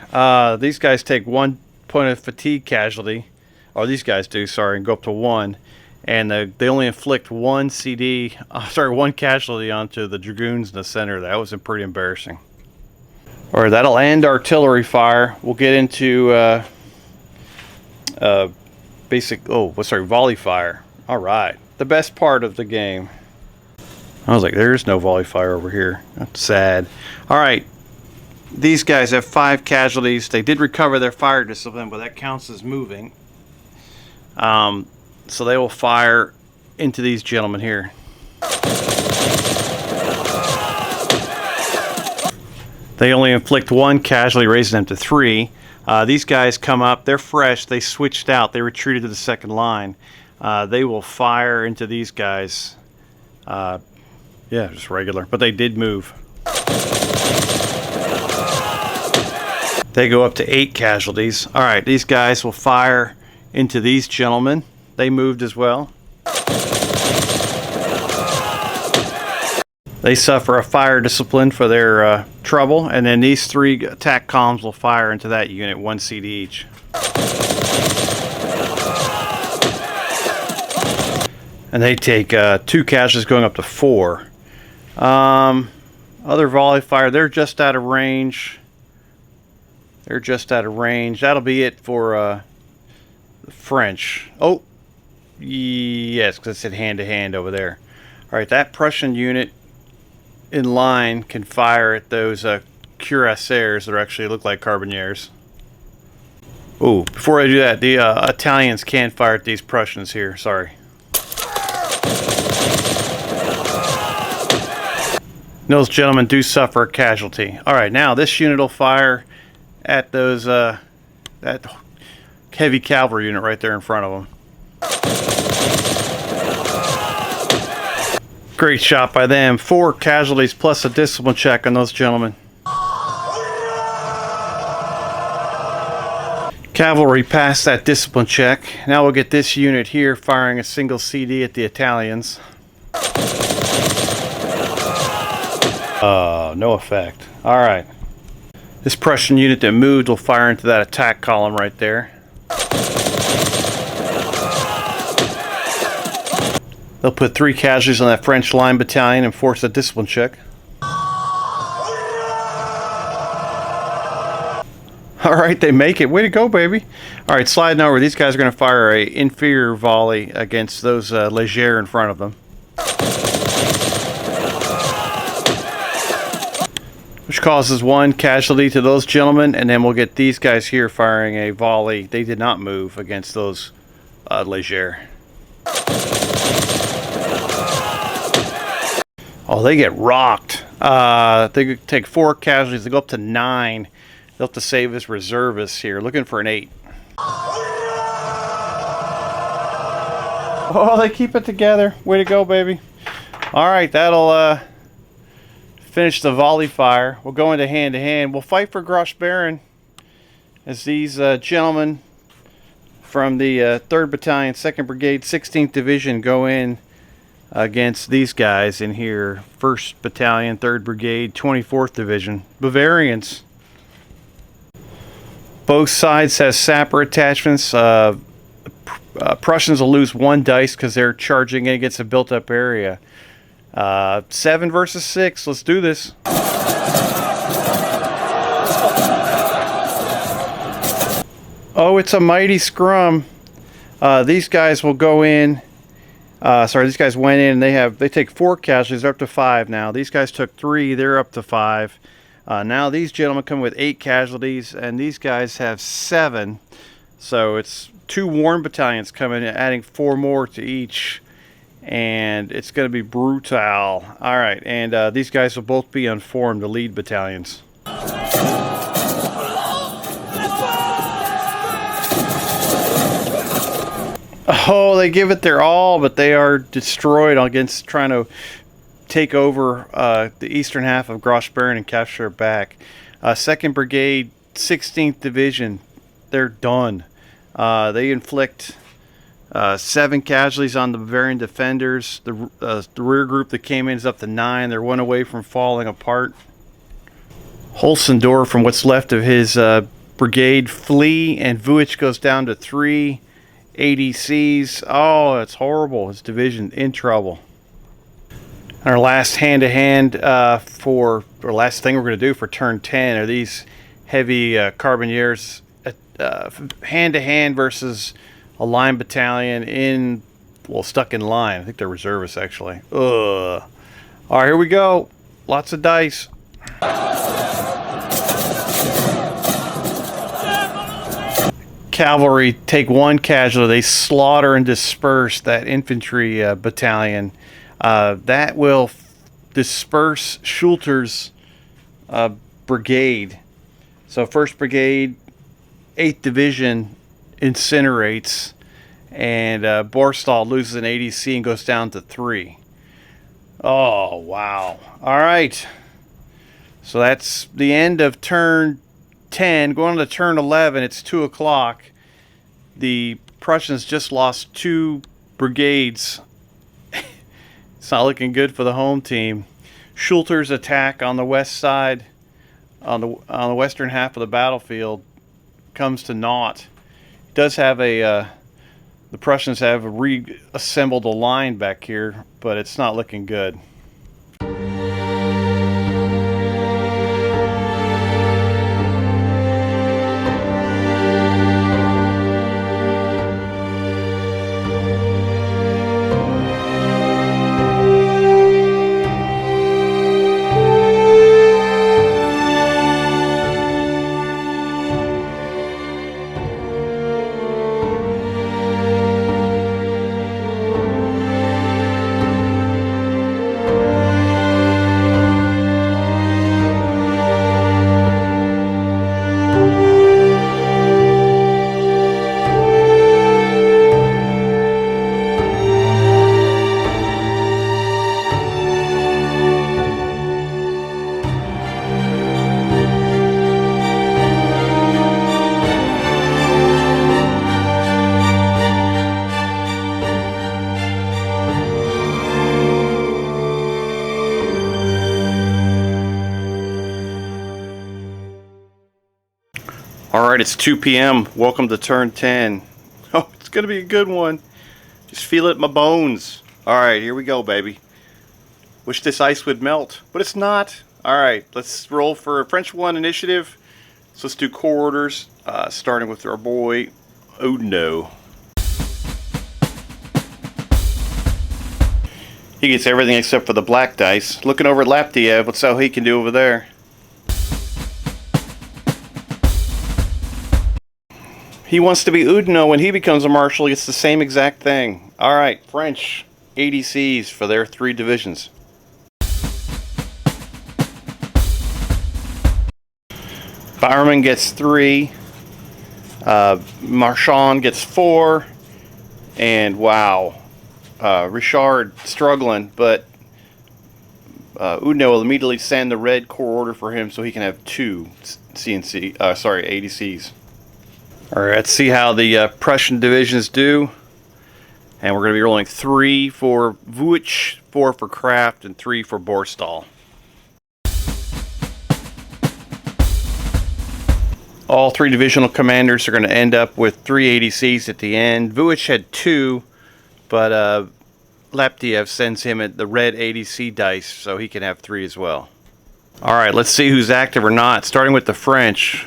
These guys take 1 point of fatigue casualty. Or these guys do, sorry, and go up to 1. And they only inflict 1 casualty onto the dragoons in the center. That was pretty embarrassing. All right, that'll end artillery fire. We'll get into volley fire. All right, the best part of the game. I was like, there's no volley fire over here. That's sad. All right, these guys have 5 casualties. They did recover their fire discipline, but that counts as moving. So they will fire into these gentlemen here. They only inflict 1 casualty, raising them to 3. These guys come up. They're fresh. They switched out. They retreated to the second line. They will fire into these guys. Yeah, just regular. But they did move. They go up to 8 casualties. All right, these guys will fire into these gentlemen. They moved as well. They suffer a fire discipline for their trouble, and then these 3 attack columns will fire into that unit, 1 CD each. And they take 2 casualties, going up to 4. Other volley fire, they're just out of range. That'll be it for the French. Oh, yes, because it said hand-to-hand over there. All right, that Prussian unit in line can fire at those cuirassiers that actually look like carbineers. Oh, before I do that, the Italians can't fire at these Prussians here. Sorry. Those gentlemen do suffer a casualty. Alright, now this unit will fire at those that heavy cavalry unit right there in front of them. Great shot by them. 4 casualties plus a discipline check on those gentlemen. Cavalry passed that discipline check. Now we'll get this unit here firing a single CD at the Italians. No effect. Alright. This Prussian unit that moved will fire into that attack column right there. They'll put 3 casualties on that French line battalion and force a discipline check. Alright, they make it. Way to go, baby. Alright, sliding over. These guys are going to fire a inferior volley against those légers in front of them. Which causes 1 casualty to those gentlemen, and then we'll get these guys here firing a volley. They did not move against those légers. Oh, they get rocked. They take 4 casualties. They go up to 9. They'll have to save his reservists here. Looking for an 8. Oh, they keep it together. Way to go, baby. Alright, that'll finish the volley fire. We'll go into hand-to-hand. We'll fight for Grossbeeren as these gentlemen from the 3rd Battalion, 2nd Brigade, 16th Division go in against these guys in here. 1st Battalion, 3rd Brigade, 24th Division. Bavarians. Both sides have sapper attachments. Prussians will lose 1 dice because they're charging in against a built-up area. 7 versus 6. Let's do this. Oh, it's a mighty scrum. These guys will go in. These guys went in. They take 4 casualties. They're up to 5 now. These guys took 3. They're up to 5. Now these gentlemen come with 8 casualties, and these guys have 7. So it's 2 warm battalions coming in, adding 4 more to each. And it's going to be brutal. Alright, and these guys will both be unformed, the lead battalions. Oh, they give it their all, but they are destroyed against trying to take over the eastern half of Grossbeeren and capture it back. 2nd Brigade, 16th Division, they're done. They inflict 7 casualties on the Bavarian defenders. The rear group that came in is up to 9. They're 1 away from falling apart. Holzendorf, from what's left of his brigade, flee, and Vuich goes down to 3 ADCs. Oh, it's horrible. His division in trouble. Our last hand-to-hand last thing we're going to do for turn 10 are these heavy carbineers hand-to-hand versus a line battalion stuck in line. I think they're reservists, actually. Ugh. Alright, here we go. Lots of dice. Cavalry take 1 casualty. They slaughter and disperse that infantry battalion. That will disperse Schulter's brigade. So 1st Brigade, 8th Division incinerates, and Borstal loses an ADC and goes down to 3. Oh, wow. Alright. So that's the end of turn 10. Going on to turn 11, it's 2 o'clock. The Prussians just lost 2 brigades. It's not looking good for the home team. Schulter's attack on the west side, on the western half of the battlefield, comes to naught. It does have the Prussians have reassembled a line back here, but it's not looking good. Alright, it's 2 p.m. Welcome to turn 10. Oh, it's going to be a good one. Just feel it in my bones. Alright, here we go, baby. Wish this ice would melt, but it's not. Alright, let's roll for a French 1 initiative. So let's do core orders, starting with our boy, Odno. He gets everything except for the black dice. Looking over at Laptiev, let's see how he can do over there. He wants to be Udno when he becomes a marshal. It's the same exact thing. Alright, French ADCs for their 3 divisions. Bowerman gets 3. Marchand gets 4. And wow. Richard struggling, but Udno will immediately send the red core order for him so he can have 2 ADCs. Alright, let's see how the Prussian divisions do. And we're going to be rolling 3 for Vuich, 4 for Kraft, and 3 for Borstal. All 3 divisional commanders are going to end up with 3 ADCs at the end. Vuich had 2, but Laptiev sends him the red ADC dice so he can have 3 as well. Alright, let's see who's active or not. Starting with the French.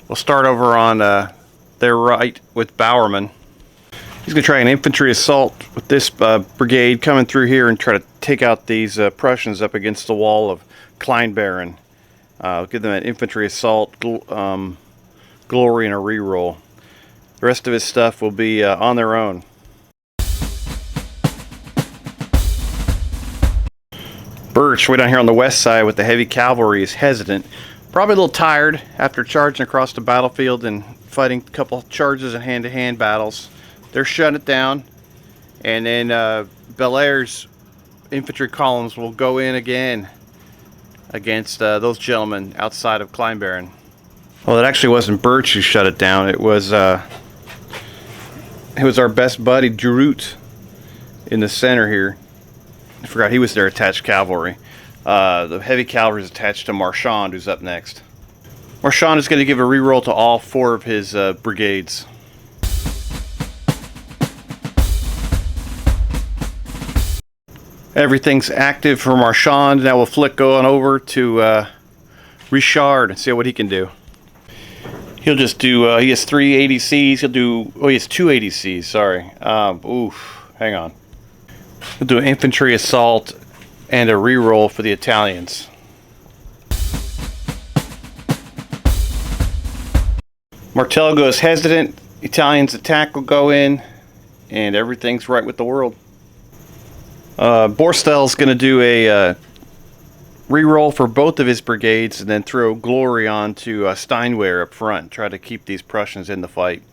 We'll start over on their right with Bowerman. He's going to try an infantry assault with this brigade coming through here and try to take out these Prussians up against the wall of Kleinbaren. Give them an infantry assault, glory, and a reroll. The rest of his stuff will be on their own. Birch, way down here on the west side with the heavy cavalry, is hesitant. Probably a little tired after charging across the battlefield and fighting a couple charges and hand-to-hand battles. They're shutting it down, and then Belair's infantry columns will go in again against those gentlemen outside of Kleinbaren. Well, it actually wasn't Birch who shut it down. It was our best buddy Durut in the center here. I forgot he was their attached cavalry. The heavy cavalry is attached to Marchand, who's up next. Marchand is going to give a reroll to all 4 of his brigades. Everything's active for Marchand. Now we'll flick on over to Richard and see what he can do. He'll just do, he has 3 ADCs. He has 2 ADCs, sorry. Hang on. He'll do an infantry assault and a reroll for the Italians. Martel goes hesitant. Italians attack will go in, and everything's right with the world. Borstel's going to do a reroll for both of his brigades and then throw glory onto Steinwehr up front. Try to keep these Prussians in the fight.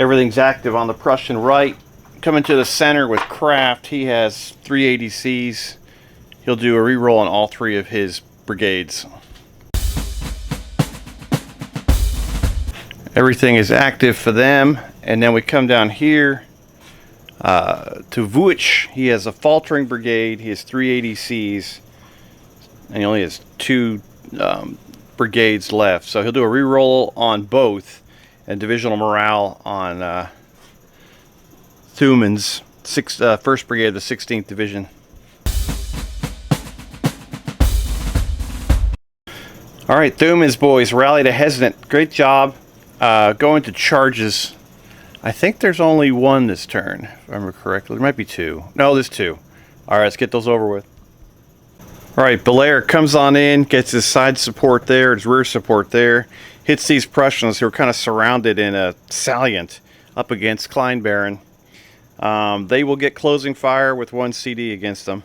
Everything's active on the Prussian right. Coming to the center with Kraft, he has 3 ADCs. He'll do a reroll on all 3 of his brigades. Everything is active for them. And then we come down here to Vuich. He has a faltering brigade. He has 3 ADCs. And he only has 2 brigades left. So he'll do a reroll on both. And divisional morale on Thuman's 1st Brigade of the 16th Division. Alright, Thuman's boys rally to hesitant. Great job. Going to charges. I think there's only 1 this turn, if I remember correctly. There might be 2. No, there's 2. Alright, let's get those over with. Alright, Belair comes on in, gets his side support there, his rear support there. Hits these Prussians who are kind of surrounded in a salient up against Kleinbaren. They will get closing fire with 1 CD against them.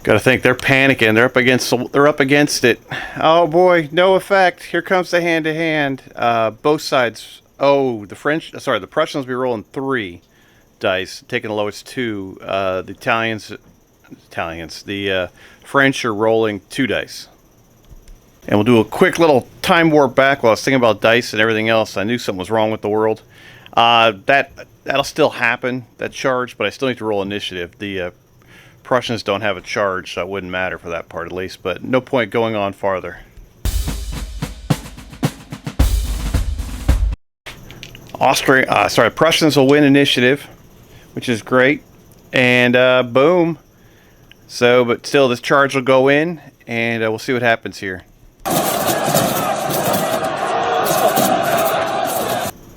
Gotta think they're panicking. They're up against it. Oh boy, no effect. Here comes the hand-to-hand. Both sides. Oh, the Prussians will be rolling 3 dice, taking the lowest 2. The French are rolling 2 dice. And we'll do a quick little time warp back while I was thinking about dice and everything else. I knew something was wrong with the world. That'll still happen, that charge, but I still need to roll initiative. The Prussians don't have a charge, so it wouldn't matter for that part at least, but no point going on farther. Prussians will win initiative, which is great, and boom. So, but still, this charge will go in, and we'll see what happens here.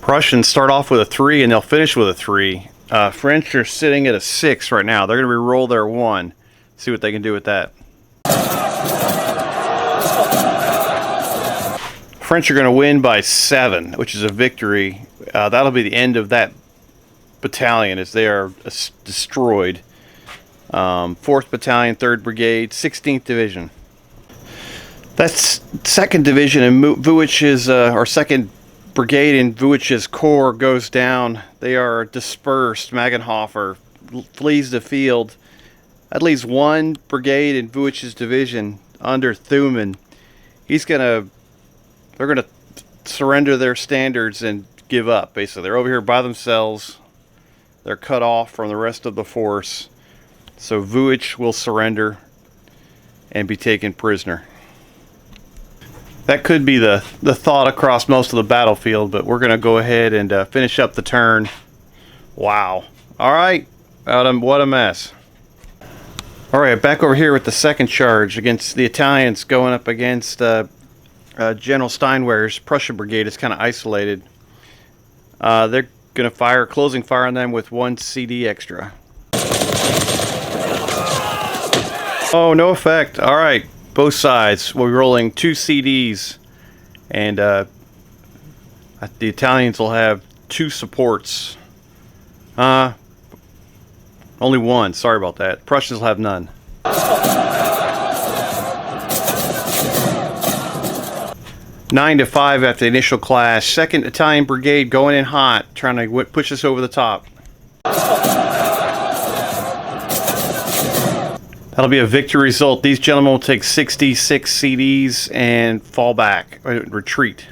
Prussians start off with a 3, and they'll finish with a 3. French are sitting at a 6 right now. They're going to re-roll their 1. See what they can do with that. French are going to win by 7, which is a victory. That'll be the end of that battalion as they are destroyed. 4th Battalion, 3rd Brigade, 16th Division. That's 2nd Division and Vuich's, or 2nd Brigade in Vuich's corps goes down. They are dispersed. Magenhofer flees the field. That leaves 1 brigade in Vuich's division under Thuman. They're gonna surrender their standards and give up. Basically, they're over here by themselves. They're cut off from the rest of the force. So Vuich will surrender and be taken prisoner. That could be the thought across most of the battlefield, but we're going to go ahead and finish up the turn. Wow. All right. What a mess. All right, back over here with the 2nd charge against the Italians going up against General Steinwehr's Prussian Brigade. It's kind of isolated. They're going to fire closing fire on them with 1 CD extra. Oh, no effect. All right. Both sides. We're rolling 2 CDs, and the Italians will have 2 supports. Only 1. Sorry about that. Prussians will have none. Nine to 5 after the initial clash. 2nd Italian Brigade going in hot, trying to push us over the top. That'll be a victory result. These gentlemen will take 66 CDs and fall back, retreat.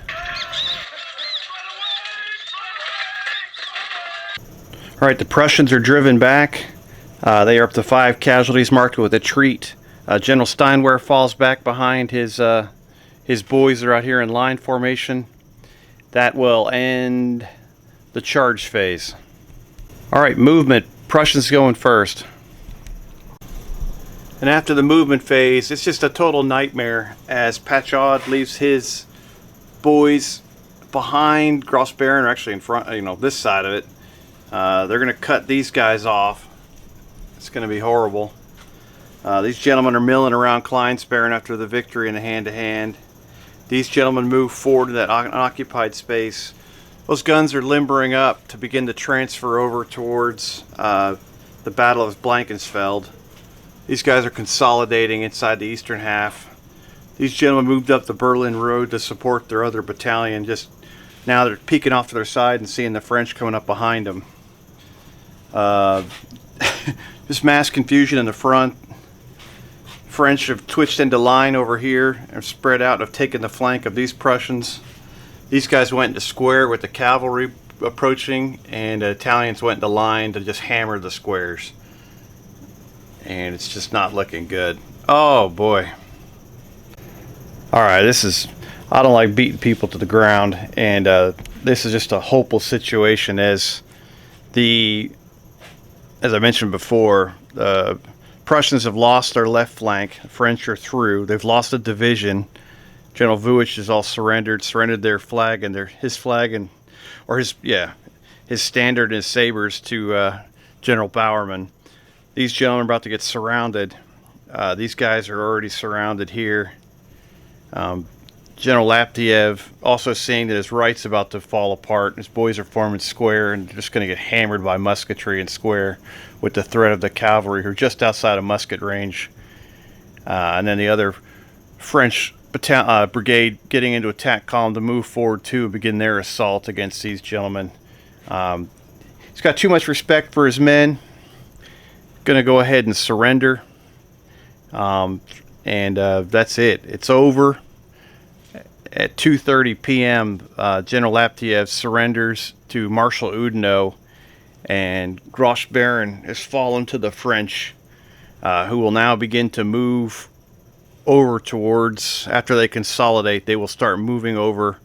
All right, the Prussians are driven back. They are up to 5 casualties marked with retreat. General Steinwehr falls back behind his boys that are out here in line formation. That will end the charge phase. All right, movement. Prussians going first. And after the movement phase, it's just a total nightmare as Patchaud leaves his boys behind Grossbeeren, or actually in front, this side of it. They're going to cut these guys off. It's going to be horrible. These gentlemen are milling around Kleinsperren after the victory in the hand-to-hand. These gentlemen move forward to that unoccupied space. Those guns are limbering up to begin to transfer over towards the Battle of Blankenfelde. These guys are consolidating inside the eastern half. These gentlemen moved up the Berlin Road to support their other battalion. Just now they're peeking off to their side and seeing the French coming up behind them. Just mass confusion in the front. French have twitched into line over here and spread out and have taken the flank of these Prussians. These guys went into square with the cavalry approaching, and the Italians went into line to just hammer the squares. And it's just not looking good. Oh boy. Alright, I don't like beating people to the ground, and this is just a hopeless situation as I mentioned before, the Prussians have lost their left flank. The French are through. They've lost a division. General Vuich is all surrendered their flag and his standard and his sabers to General Bowerman. These gentlemen are about to get surrounded. These guys are already surrounded here. General Laptiev also seeing that his right's about to fall apart. His boys are forming square and just going to get hammered by musketry in square with the threat of the cavalry who are just outside of musket range. And then the other French brigade getting into attack column to move forward too and begin their assault against these gentlemen. He's got too much respect for his men. Going to go ahead and surrender. And that's it. It's over. at 2:30 p.m., General Laptiev surrenders to Marshal Oudinot, and Grossbeeren has fallen to the French, who will now begin to move over towards, after they consolidate, they will start moving over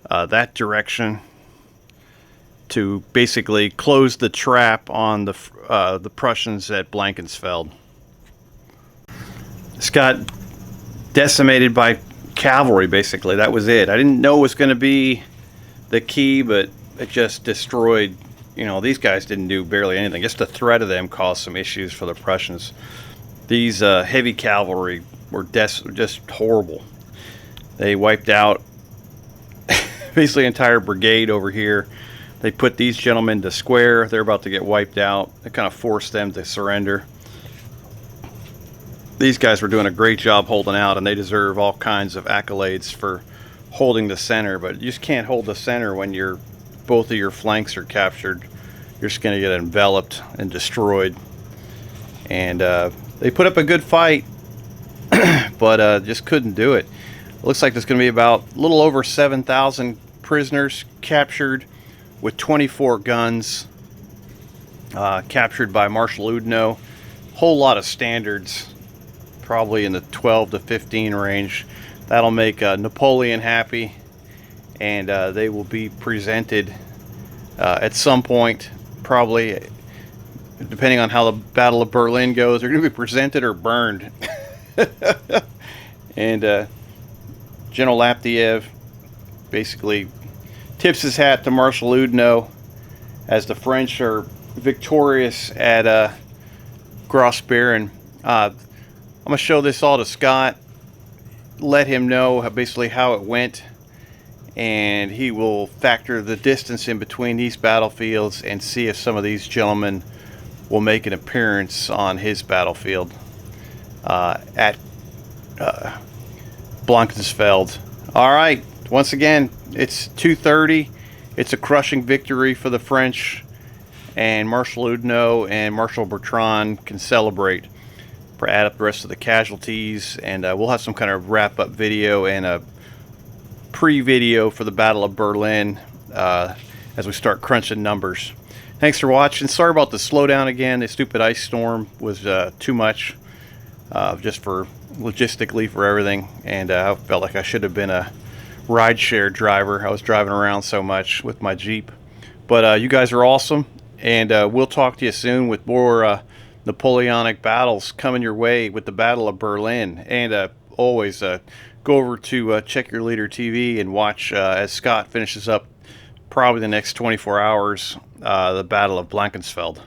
that direction to basically close the trap on the Prussians at Blankenfelde. It's got decimated by cavalry, basically. That was it. I didn't know it was going to be the key, but it just destroyed. You know, these guys didn't do barely anything. Just the threat of them caused some issues for the Prussians. These heavy cavalry were just horrible. They wiped out basically an entire brigade over here. They put these gentlemen to square. They're about to get wiped out. They kind of forced them to surrender. These guys were doing a great job holding out, and they deserve all kinds of accolades for holding the center, but you just can't hold the center when both of your flanks are captured. You're just going to get enveloped and destroyed. And they put up a good fight, but just couldn't do it. It looks like there's going to be about a little over 7,000 prisoners captured, with 24 guns captured by Marshal Oudinot. Whole lot of standards, probably in the 12 to 15 range. That'll make Napoleon happy, and they will be presented at some point, probably depending on how the Battle of Berlin goes. They're going to be presented or burned. And General Laptiev basically tips his hat to Marshal Oudinot as the French are victorious at Grossbeeren. I'm going to show this all to Scott, let him know basically how it went, and he will factor the distance in between these battlefields and see if some of these gentlemen will make an appearance on his battlefield at Blenkenfelde. All right, once again, it's 2:30. It's a crushing victory for the French, and Marshal Oudinot and Marshal Bertrand can celebrate. Add up the rest of the casualties, and we'll have some kind of wrap-up video and a pre-video for the Battle of Berlin as we start crunching numbers. Thanks for watching. Sorry about the slowdown again. The stupid ice storm was too much, just for logistically for everything, and I felt like I should have been a rideshare driver. I was driving around so much with my Jeep. But you guys are awesome, and we'll talk to you soon with more Napoleonic battles coming your way with the Battle of Berlin. And always go over to Check Your Leader TV and watch as Scott finishes up probably the next 24 hours the Battle of Blankenfelde.